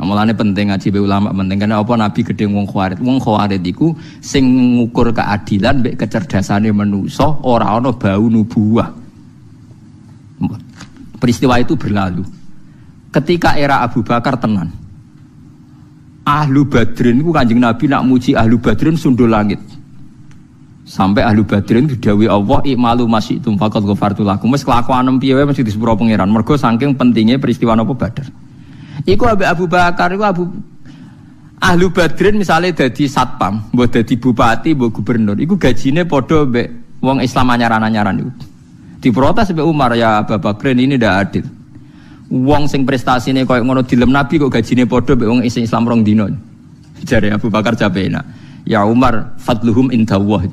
Mulane penting ngaji be ulama penting karena apa Nabi gedhe wong Khawarij. Wong Khawarij iku sing ngukur keadilan mbek kecerdasane manusa ora ana bau nubuwah. Peristiwa itu berlalu. Ketika era Abu Bakar tenan. Ahlu Badrin iku Kanjeng Nabi nak muji Ahlu Badrin sundul langit. Sampai Ahlu Badrin didhawuhi Allah ikmalu masyitum faqad ghafartu lakum. Wis kelakuan piye wae mesti disepuro pangeran. Mergo saking pentingnya peristiwa napa Badar. Iku ambek Abu Bakar iku Ahlu Badrin misalnya dadi satpam, mbok dadi bupati, mbok gubernur, iku gajine padha mbek wong Islam anyaran-anyaran iku. Diprotes mbek Umar, ya Abu Bakar ini ndak adil. Wong sing prestasine koyo ngono dilem Nabi kok gajine padha mbek wong Islam rong dina. Jare Abu Bakar jawabena, ya Umar fadluhum indallah.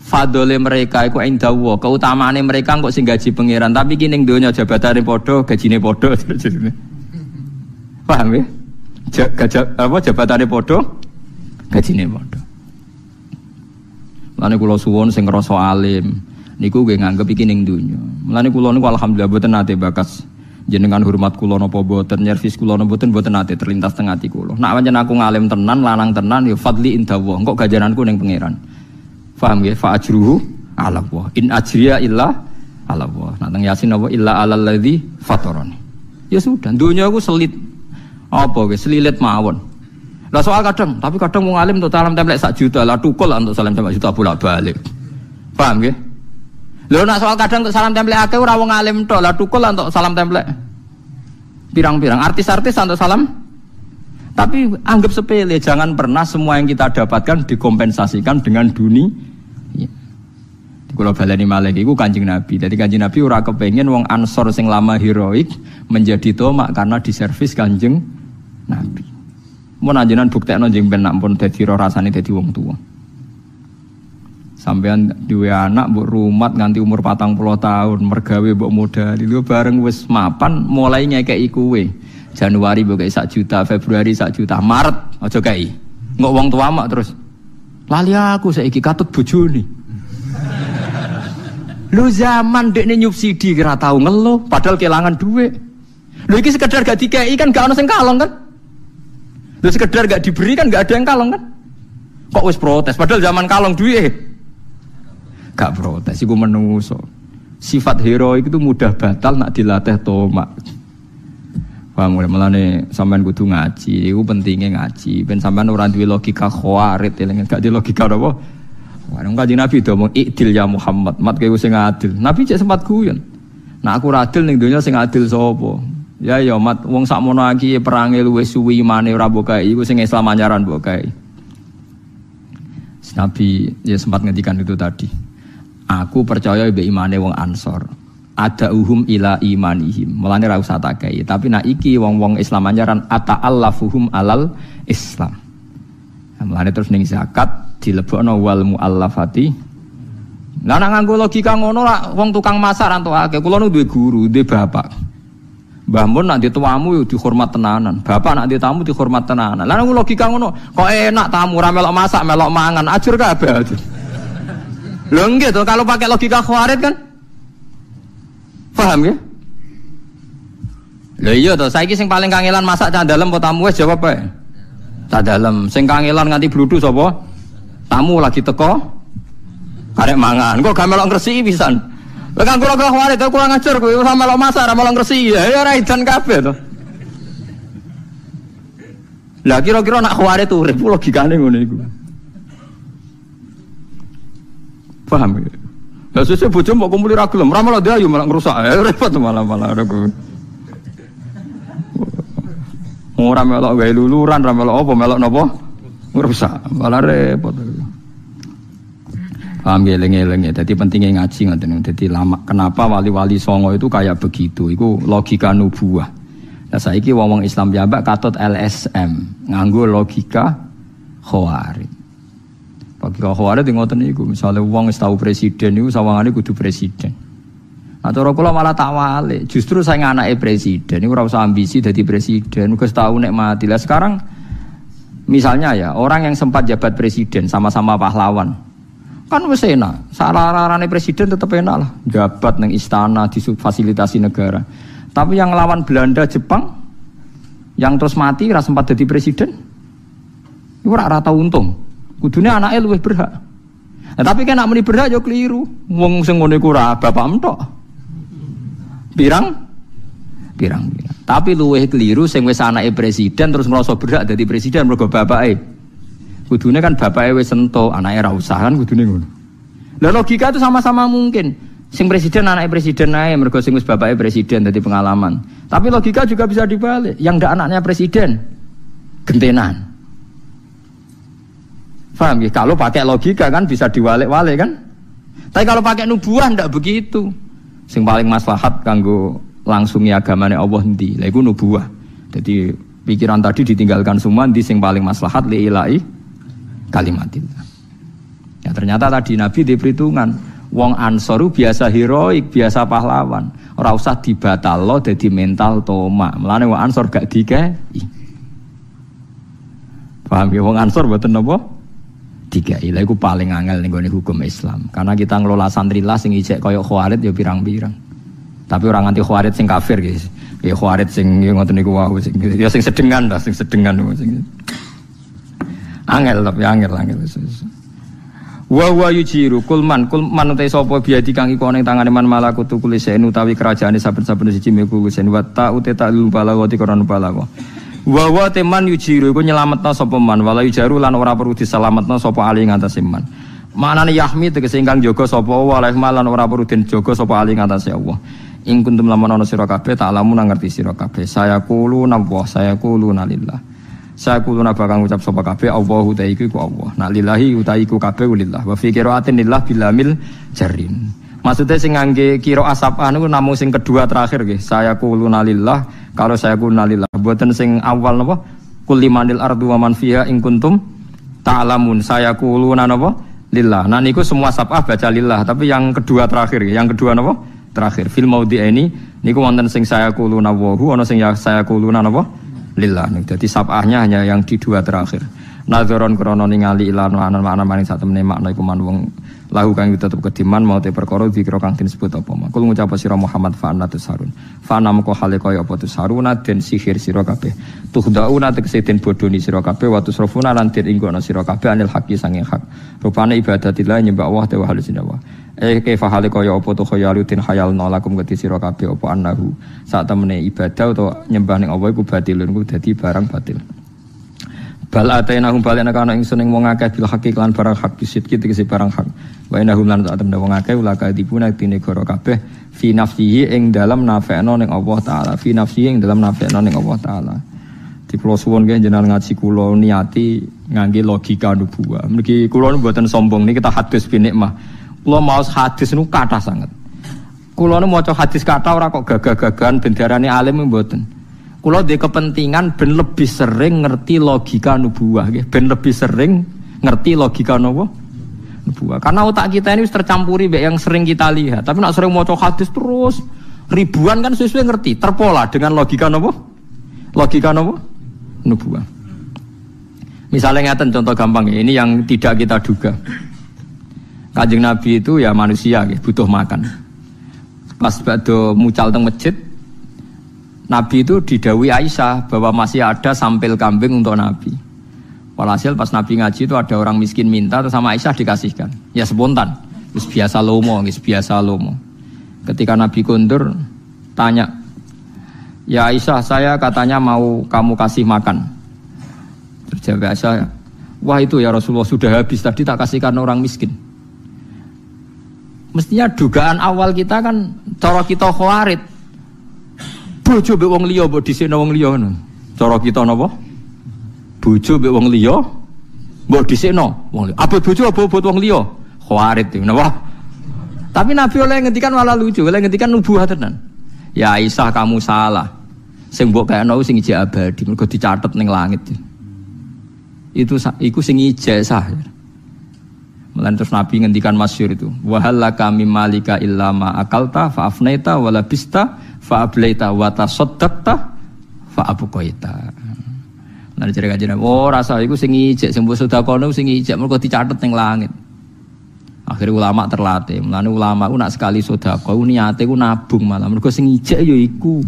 Fadole mereka iku indallah, keutamaane mereka kok sing gaji pangeran, tapi ki ning donya jabatane padha, gajine padha. Paham ya? Jabatannya podo, gajinya podo. Mulane kula suwun sing ngrasa alim niku nggih nganggep iki ning donya. Mulane kula niku alhamdulillah boten nate bakas jenengan hormat kula napa boten, nyervis kula napa boten nate terlintas teng ati kula. Nek pancen aku ngalim tenan, lanang tenan ya fadli indallah. Engko gajaranku ning pangeran. Paham nggih? Fa ajruhu 'ala Allah. In ajriya illa 'ala Allah. Nek teng Yasin apa illa 'alal ladzi fatarani. Ya sudah, dunia aku selit. Apa wis selilit mawon. Lah soal kadang, tapi kadang wong alim untuk salam template 1 juta, lah tukul untuk salam template 1 juta bolak-balik. Paham nggih? Lho nak soal kadang untuk salam template akeh ora wong alim tok, lah tukul untuk salam template. Pirang-pirang artis-artis untuk salam. Tapi anggap sepele, jangan pernah semua yang kita dapatkan dikompensasikan dengan dunia. Kalau baleni malih iku Kanjeng Nabi. Jadi Kanjeng Nabi ora kepengin wong Ansor sing lama heroik menjadi tomak karena diservis Kanjeng Nabi. Mun anjenan buktekno njing ben nak pun dadi ro rasane dadi wong tuwa. Sampeyan duwe anak mbok rumat nganti umur 40 tahun, mergawe mbok modali lho bareng wis mapan mulai ngekeki kowe. Januari mbok kei 1 juta, Februari 1 juta, Maret aja kei. Engko wong tua mak terus. Lali aku saiki katut bojone. Lu zaman dekne nyubsidi kira tau ngeluh padahal kelangan duit. Lu iki sekedar gak dikei kan gak ono sing kalong kan? Lu sekedar gak diberi kan gak ada yang kalong kan? Kok wis protes padahal zaman kalong duit. Gak protes iku menungso. Sifat heroik itu mudah batal nak dilatih tomak. Paham mulane sampean kudu ngaji, iku pentingnya ngaji. Ben sampean ora duwe logika khawarit, gak di logika apa? Wong Kanjeng Nabi do mung ikdil ya Muhammad, mat kowe sing adil. Nabi cek sempat guyon. Nah aku ora adil ning donya sing adil sapa? Ya mat wong sakmono iki perange luwih suwi imane ora mbok kae iku sing Islam anyaran mbok kae. Nabi ya sempat ngendikan itu tadi. Aku percaya be imane wong Ansor. Ada uhum ila imanihim. Mulane ra usah tak kae. Tapi nek iki wong-wong Islam anyaran ata'allafuhum alal Islam. Mulane terus ning zakat dilebokno wal muallafati. Lah nek nganggo logika ngono lah wong tukang masak rantuk akeh. Kula nu duwe guru, duwe bapak. Mbah mun nek dituamu yo dihormat tenanan. Bapak nek ditamu dihormat tenanan. Lah nek logika ngono, kok enak tamu ora melok masak, melok mangan, ajur kabeh. Lho nggih to kalau pakai logika khawarit kan? Paham ya? Lho iya to, saiki sing paling kangelan masak cah dalem apa tamu wis jawab ae. Cah dalem, sing kangelan nganti bludhu sapa? Tamu lagi teko arek mangan. Kok gak melok ngresiki pisan. Lah kan kula khawatir to kurang ajar kowe ora melok masak ora melok ngresiki. Ya ora edan kabeh to. Lah kira-kira nak khawatir tuh urip logikane ngono iku. Paham ya? Lah sesuk bojo mbok kumpuli ra gelem, ora malah dayu malah ngrusak. Repot malah aku. Ora melok gawe luluran, ora melok apa, melok napa? Ngrusak, malah repot. Paham ya, eling-eling ya. Jadi pentingnya ngaji ngoten. Jadi lama kenapa wali-wali songo itu kayak begitu? Iku logika nubuwah. Nah saiki wong-wong Islam piyambak katut LSM, nganggo logika khawarij. Logika khawarij ngoten niku, misale wong wis tau presiden niku sawangane kudu presiden. Nah cara kula malah tak walik, justru saya anake presiden niku ora usah ambisi dadi presiden, wis tau nek mati. Lah sekarang misalnya ya, orang yang sempat jabat presiden sama-sama pahlawan. Kan wis enak, sararane presiden tetep enak lah, jabat nang istana difasilitasi negara. Tapi yang lawan Belanda, Jepang yang terus mati ora sempat jadi presiden. Iku ora tau untung. Kudune anake luwih berhak. Nah, tapi kan nek muni berhak yo keliru. Wong sing ngene iku ora bapakmu tok. Pirang. Tapi luwih keliru sing wis anake presiden terus ngrasa berhak dadi presiden mergo bapake. Kudune kan bapake wis entuk, anake ra usah kan kudune ngono. Lah logika itu sama-sama mungkin. Sing presiden anake presiden ae mergo sing wis bapake presiden dadi pengalaman. Tapi logika juga bisa dibalik. Yang ndak anaknya presiden gentenan. Paham ya? Kalau pakai logika kan bisa diwalik-walik kan? Tapi kalau pakai nubuah ndak begitu. Sing paling maslahat kanggo langsungi agamane Allah endi? Lah iku nubuah. Jadi pikiran tadi ditinggalkan semua di sing paling maslahat li ilahi kalimatillah. Ya ternyata tadi Nabi di perhitungan wong Ansaru biasa heroik, biasa pahlawan. Ora usah dibatalno dadi mental tomak. Mulane wong Ansor gak dikei. Paham ya wong Ansor mboten napa? dikai. Lha iku paling angel ning gone hukum Islam. Karena kita ngelola santrilah sing ijek koyo khawarit ya pirang-pirang. Tapi orang anti khawarit sing kafir guys. Ya khawarit sing ngoten niku wae sing ya sing sedengan lah, sing sedengan sing. Angel tapi angel. Wa yujiru kulman utai sapa biadi kang iku ana ing tangane man malakutu kulisen utawi kerajaane saben-saben siji meku kusen wa ta uta ta'lul balagati korona balago. Wa teman yujiru iku nyelametna sapa man wala yujaru lan ora perlu diselametna sapa ali ngatasé man. Manane yahmi tegese ingkang jaga sapa wa lan ora perlu den jaga sapa ali ngatasé Allah. Ing kuntum lamun ana sira kabeh tak lamun ngerti sira kabeh. Saya kulo napa saya kulo nalillah. Saya kuluna bakal ngucap sapa kabeh Allahu ta iku Allah. Nak lillahi uta iku kabeh lillah. Wa fi qiraatin lillah bilamil jarin. Maksudnya sing ngangge qiraah sab'ah niku namung sing kedua terakhir nggih. Saya kuluna lillah, kalau saya kuluna lillah. Mboten sing awal napa? Qul limanil ardu wa man fiha in kuntum ta'lamun. Saya kuluna napa? Lillah. Nah niku semua sab'ah baca lillah, tapi yang kedua terakhir nggih. Yang kedua napa? Terakhir. Fil maudhi'aini niku wonten sing saya kuluna wa hu ana sing ya saya kuluna napa? Lillah. Jadi sab'ahnya hanya yang di dua terakhir. Nadzoron krono ningali ilan makna maring sak temene makna iku man wong lahu kang tetep kediman mau te perkara dikira kang disebut apa mak. Kul ngucap sira Muhammad fa'ana tusharun. Fa'ana moko hale kaya apa tusharuna den sihir sira kabeh. Tuhdauna tegese den bodoni sira kabeh wa tusrafuna lan den inggono sira kabeh anil haqqi sanging hak. Rupane ibadatillah nyembah Allah te wa halusinallah. Kaifa hale kaya apa to khayalutin khayalna lakum gati sira kabeh apa annahu sak temene ibadah utawa nyembah ning Allah iku batilun ku dadi barang batil. Bal atainahum balena kana ingsun ing wong akeh bil haqqi lan barang hak bisidki tegese barang hak. Wa inahum lan sak temene wong akeh ulaka dipuna dine negara kabeh fi nafsihi ing dalam nafekno ning Allah taala fi nafsihi ing dalam nafekno ning Allah taala. Di kula suwun nggih jenengan ngaji kula niati ngangge logika nubuwah. Mriki kula mboten sombong niki kita hadis bin nikmah. Kula maos hadis niku kathah sanget. Kula nu maca hadis kathah ora kok gagah-gagahan ben diarani alim mboten. Kula ndek kepentingan ben lebih sering ngerti logika nubuwah nggih, ben lebih sering ngerti logika napa? Nubuwah. Karena otak kita ini tercampuri mbek yang sering kita lihat. Tapi nek sering maca hadis terus ribuan kan sesuai ngerti, terpola dengan logika napa? Logika napa? Nubuwah. Misalnya ngeten contoh gampang ya, ini yang tidak kita duga. Kanjeng Nabi itu ya manusia ya, butuh makan. Pas badhe mucal teng masjid, Nabi itu didhawuhi Aisyah bahwa masih ada sampil kambing untuk Nabi. Walhasil pas Nabi ngaji itu ada orang miskin minta terus sama Aisyah dikasihkan. Ya spontan, wis biasa lomo. Ketika Nabi kondur tanya, "Ya Aisyah, saya katanya mau kamu kasih makan." Terus jawab Aisyah, "Wah itu ya Rasulullah sudah habis tadi tak kasihkan orang miskin." Mestinya dugaan awal kita kan cara kita khawarit. Bojo mbek wong liya mbok dhisikno wong liya ngono. Cara kita napa? Bojo mbek wong liya mbok dhisikno wong liya. Abot bojo apa abot wong liya? Khawarit iki napa? Tapi Nabi oleh ngendikan malah lucu, oleh ngendikan nubuwah tenan. Ya Aisyah kamu salah. Sing mbok kayakno sing ijek abadi, mergo dicatet ning langit. Iku sing ijazah. Mulane terus Nabi ngendikan masyhur itu, wa halaka mimmalika illa ma akalta fa afnaita wa labista fa ablaita wa tasaddaqta fa abqaita. Lan jare kanjeng oh rasa iku sing ijek sing mbok sedekahno sing ijek mergo dicatet ning langit. Akhire ulama terlatih. Mulane ulama ku nak sekali sedekah niate ku nabung malah mergo sing ijek ya iku.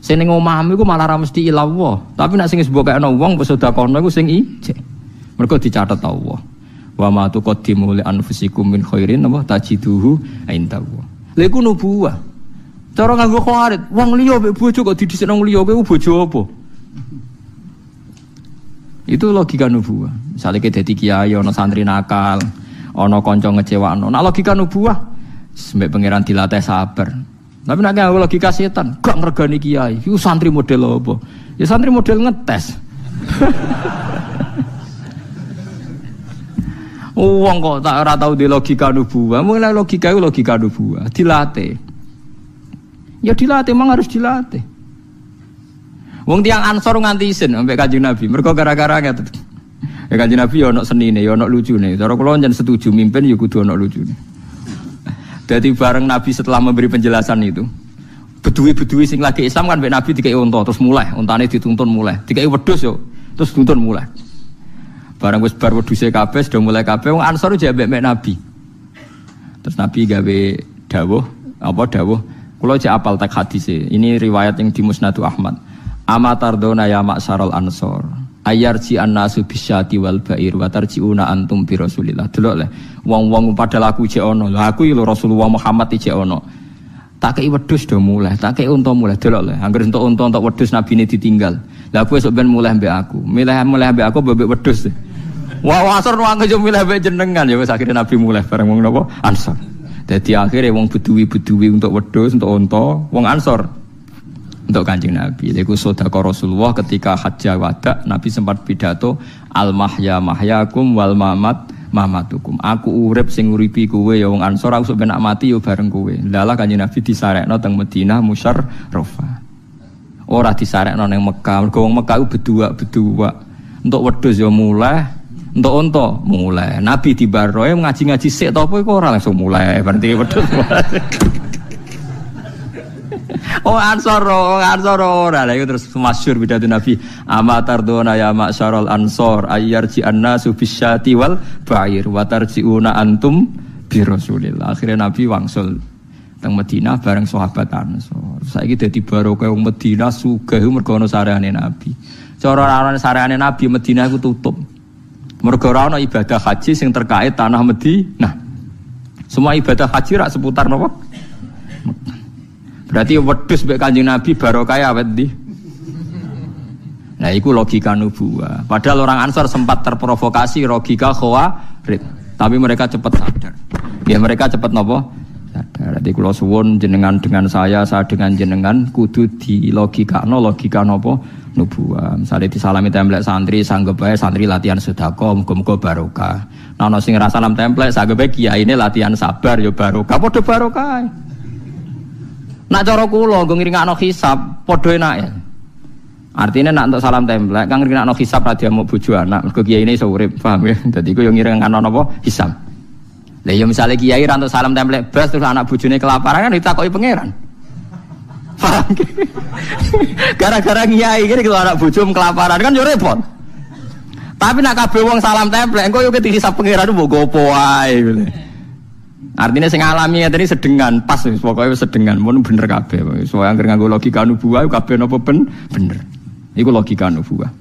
Sing ning omahmu iku malah ra mesti ilawah. Tapi nak sing wis mbok kayakno wong mbok sedekahno iku sing ijek. Mergo dicatet Allah. Wa ma tuqaddimu li anfusikum min khairin wa tajiduhu indahu. Lha iku nubuwah. Cara nganggo khawarit, wong liya mek bojo kok didhisikno wong liya kowe bojo apa? Itu logika nubuwah. Misale ke dadi kiai ana santri nakal, ana kanca ngecewakno. Nek logika nubuwah sembek pangeran dilatih sabar. Tapi nek nganggo logika setan, gak ngregani kiai. Iku santri model apa? Ya santri model ngetes. Wong kok tak ora tau di logika nubuwah. Mulai logika itu logika nubuwah, dilatih. Ya dilatih, memang harus dilatih. Wong tiang Ansor nganti isin sampai Kanjeng Nabi. Mergo gara-gara ngeten. Ya Kanjeng Nabi ya ono senine, ya ono lucune. Cara kula njen setuju mimpin ya kudu ono lucune. Dadi bareng Nabi setelah memberi penjelasan itu, beduwi-beduwi sing lagi Islam kan mbek Nabi dikei unta terus mulai, untane dituntun mulai. Dikei wedhus yo terus tuntun mulai. Barang wis bar wedhuse kabeh sudah mulai kabeh wong Ansor jek mek Nabi. Terus Nabi gawe dawuh, kula jek apal tak hadise. Ini riwayat yang di Musnad Ahmad. Amatardona ya ma'syarul ansor. Ayarji annasu bisyati wal ba'ir wa tarjiuna antum bi Rasulillah. Delok le. Wong-wong padahal aku jek ono. Lah aku lho Rasulullah Muhammad jek ono. Tak kei wedhus do mulai, tak kei unta mulai. Delok le. Angger entuk unta entuk wedhus nabine ditinggal. Lah aku esuk ben mulai mbek aku. Mulai mbek aku mbek wedhus. Wah asor wong yo milih mbek jenengan ya wis akhire Nabi mulai bareng wong napa? Ansor. Dadi akhire wong beduwi untuk wedhus, untuk unta, wong Ansor untuk Kanjeng Nabi. Iku sedekah Rasulullah ketika hajjah wada, Nabi sempat pidato al mahya mahyakum wal mamat mamatukum. Aku urip sing uripi kowe ya wong Ansor, aku sok ben mati ya bareng kowe. Lalah Kanjeng Nabi disarekno teng Madinah musyarrafah. Ora disarekno ning Mekah. Mergo wong Mekah ku bedua. Untuk wedhus ya mulai, untuk unta mulai. Nabi di baroe ngaji-ngaji sik ta apa iku ora langsung mulai berarti wedhus. Oh Ansor ora. Lah iku terus masyhur pidato Nabi, amatardona ya ma'syarul ansor ayyarji annasu bisyati wal ba'ir wa tarjiuna antum bi Rasulillah. Akhirnya Nabi wangsul teng Madinah bareng sahabat Ansor. Saiki dadi barokah wong Madinah sugih mergo ana sareane Nabi. Cara ana sareane Nabi Madinah iku tutup. Mergo ora ana ibadah haji sing terkait tanah Madinah. Semua ibadah haji rak seputar napa? Berarti wedhus mbek Kanjeng Nabi barokah awet ndi? Nah, iku logika nubuwah. Padahal orang Ansor sempat terprovokasi logika Khawarij, tapi mereka cepat sadar. Ya mereka cepat napa? Sadar. Dadi kula suwun jenengan dengan saya dengan jenengan kudu di logika napa? Nubuwah. Misale disalami templek santri sanggep bae santri latihan sedekah muga-muga barokah. Nah ana sing ra salam templek sanggep bae kiyaine latihan sabar ya barokah. Padha barokah. Nak cara kula nggo ngiringakno hisab padha enake. Artinya nak untuk salam templek kang ngiringakno hisab ra diamuk bojo anak mergo kiyaine iso urip, paham ya? Dadi iku yo ngiringakno napa hisab. Lah ya misale kiai ra untuk salam templek blas terus anak bojone kelaparan kan ditakoki pangeran. Paham? Gara-gara kiai iki kalau anak bojo kelaparan kan yo repot. Tapi nak kabeh wong salam templek engko yo dihisab pangeran mbok gopo wae ngene. Artinya sing alami tadi sedengan pas pokoknya sedengan mun bener kabeh. Soale anggere nganggo logika nubuwah kabeh napa bener. Iku logika nubuwah.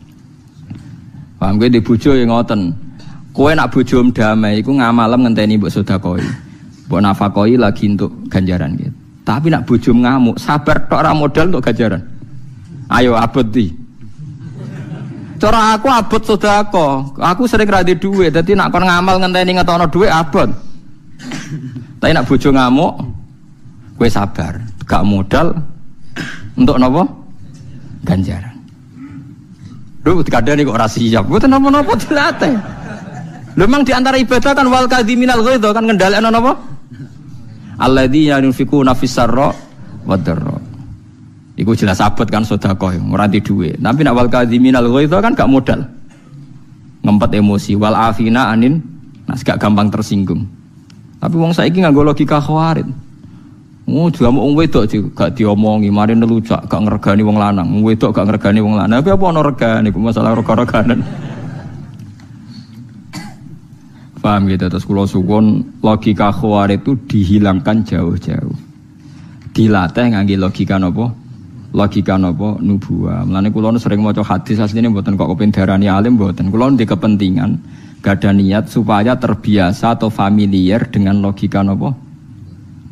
Paham kowe di bojo ya ngoten. Kowe nak bojo damai iku ngamalem ngenteni mbok sedekah. Mbok nafakoi lagi untuk ganjaran gitu. Tapi nak bojo ngamuk, sabar tok ora modal untuk ganjaran. Ayo abot di. Cara aku abot sedekah. Aku sering ra duwe dhuwit, dadi nak kon ngamal ngenteni ngetokno dhuwit abot. Tapi nak bojo ngamuk, kowe sabar, gak modal untuk napa? Ganjaran. Lho kadane kok ora siap. Mboten napa-napa dilatih. Lho memang di antara ibadah kan wal kadhiminal ghaidha kan ngendhalekno napa? Alladzina yunfiquna fis-sarra wad-dharra. Iku jelas abot kan sedekah, ora di dhuwit. Tapi nak wal kadhiminal ghaidha kan gak modal. Ngempet emosi wal afina anin nas gak gampang tersinggung. Tapi wong saiki nganggo logika Khawarij. Oh, jamu wong wedok gak diomongi, mari nelucak gak ngregani wong lanang. Wong wedok gak ngregani wong lanang. Tapi apa ana regane iku masalah rega-reganan. Paham gitu terus kula suwun logika Khawarij itu dihilangkan jauh-jauh. Dilatih ngangge logika napa? Logika napa? Nubuwah. Mulane kula sering maca hadis asline mboten kok kepen darani alim mboten. Kula ndek kepentingan gak ada niat supaya terbiasa atau familiar dengan logika napa?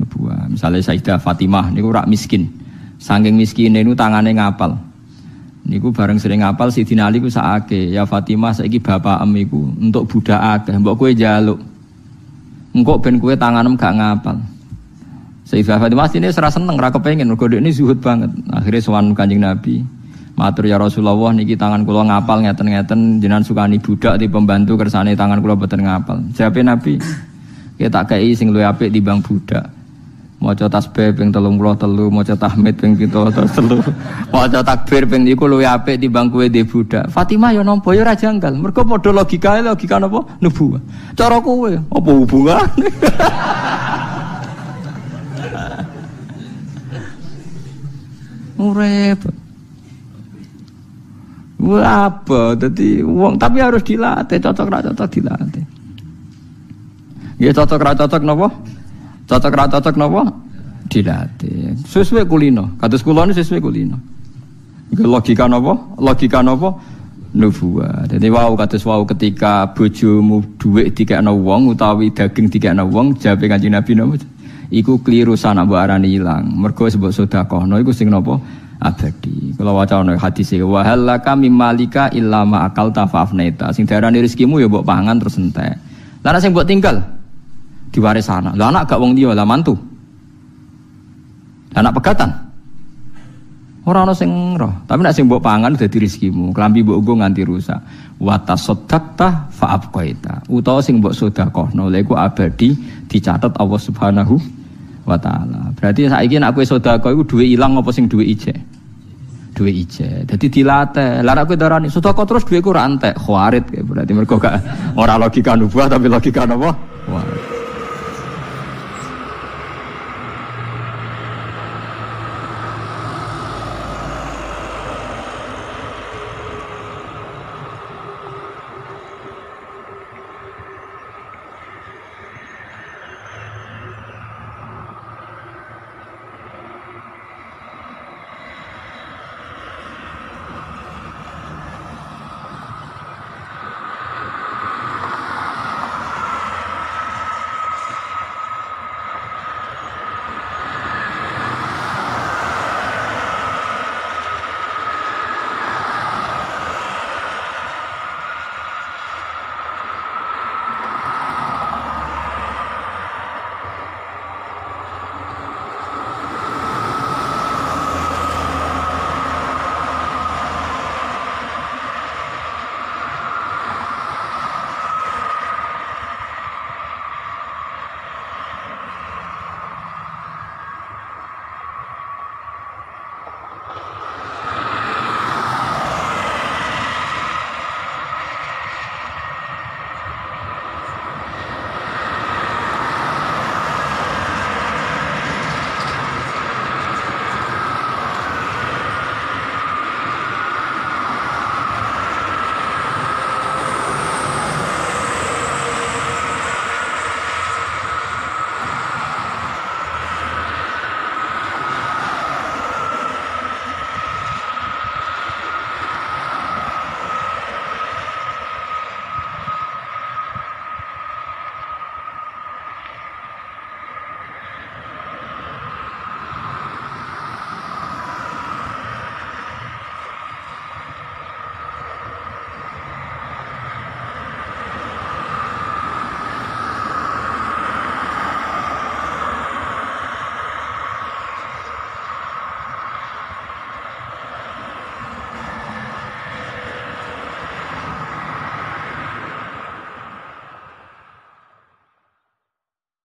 Nubuwah. Misalnya Sayyidah Fatimah niku rak miskin. Saking miskine niku tangane ngapal. Niku bareng sering ngapal Sidina Ali ku sakake, ya Fatimah saiki bapakem iku untuk budak akeh, mbok kowe njaluk. Engko ben kowe tanganem gak ngapal. Sayyidah Fatimah sine ora seneng, ora kepengin mergo dekne zuhud banget. Akhire sowan Kanjeng Nabi. Matur ya Rasulullah niki tangan kula ngapal ngeten-ngeten jenengan sukani budak di pembantu kersane tangan kula boten ngapal. Jawabe Nabi, "Ki tak kei sing luwih apik timbang budak." Maca tasbih ping 33, maca tahmid ping 73, maca takbir ping iku luwih apik timbang kowe di budak. Fatimah ya nampa ya ora janggal. Mergo padha logika napa? Nubuwah. Cara kowe apa hubungane? Urip Wah apa? Jadi wong tapi harus dilatih, cocok ra cocok dilatih. Ya cocok ra cocok napa? Cocok ra cocok napa? Dilatih. Sesuai kulino. Kados kula niku sesuai kulino. Iku logika napa? Logika napa? Nubuwah. Jadi wau kados wau ketika bojomu dhuwit dikekno wong utawi daging dikekno wong, jawabe Kanjeng Nabi napa? Iku kliru sana mbok arani ilang. Mergo sebab sedekahno iku sing napa? Abadi. Kalau wacana hadis iki wa halaka mimmalika illa ma akalta fa'afnaita. Sing diarani rezekimu ya mbok pangan terus entek. Lah nek sing mbok tinggal diwaris anak. Lah anak gak wong liya lah mantu. Anak pegatan. Ora ana sing roh, tapi nek sing mbok pangan dadi rezekimu. Klambi mbok nggo nganti rusak. Wa tasaddaqta fa'abqaita. Utawa sing mbok sedekahno lha iku abadi dicatet Allah Subhanahu wa ta'ala. Berarti saiki nek kowe sedekah iku duwe ilang apa sing duwe ijek? Duwe ijek. Dadi dilatih. Lah nek kowe darani sedekah terus duwe ku ra entek, khawarit berarti mergo gak ora logika nubuah tapi logika napa? Wah.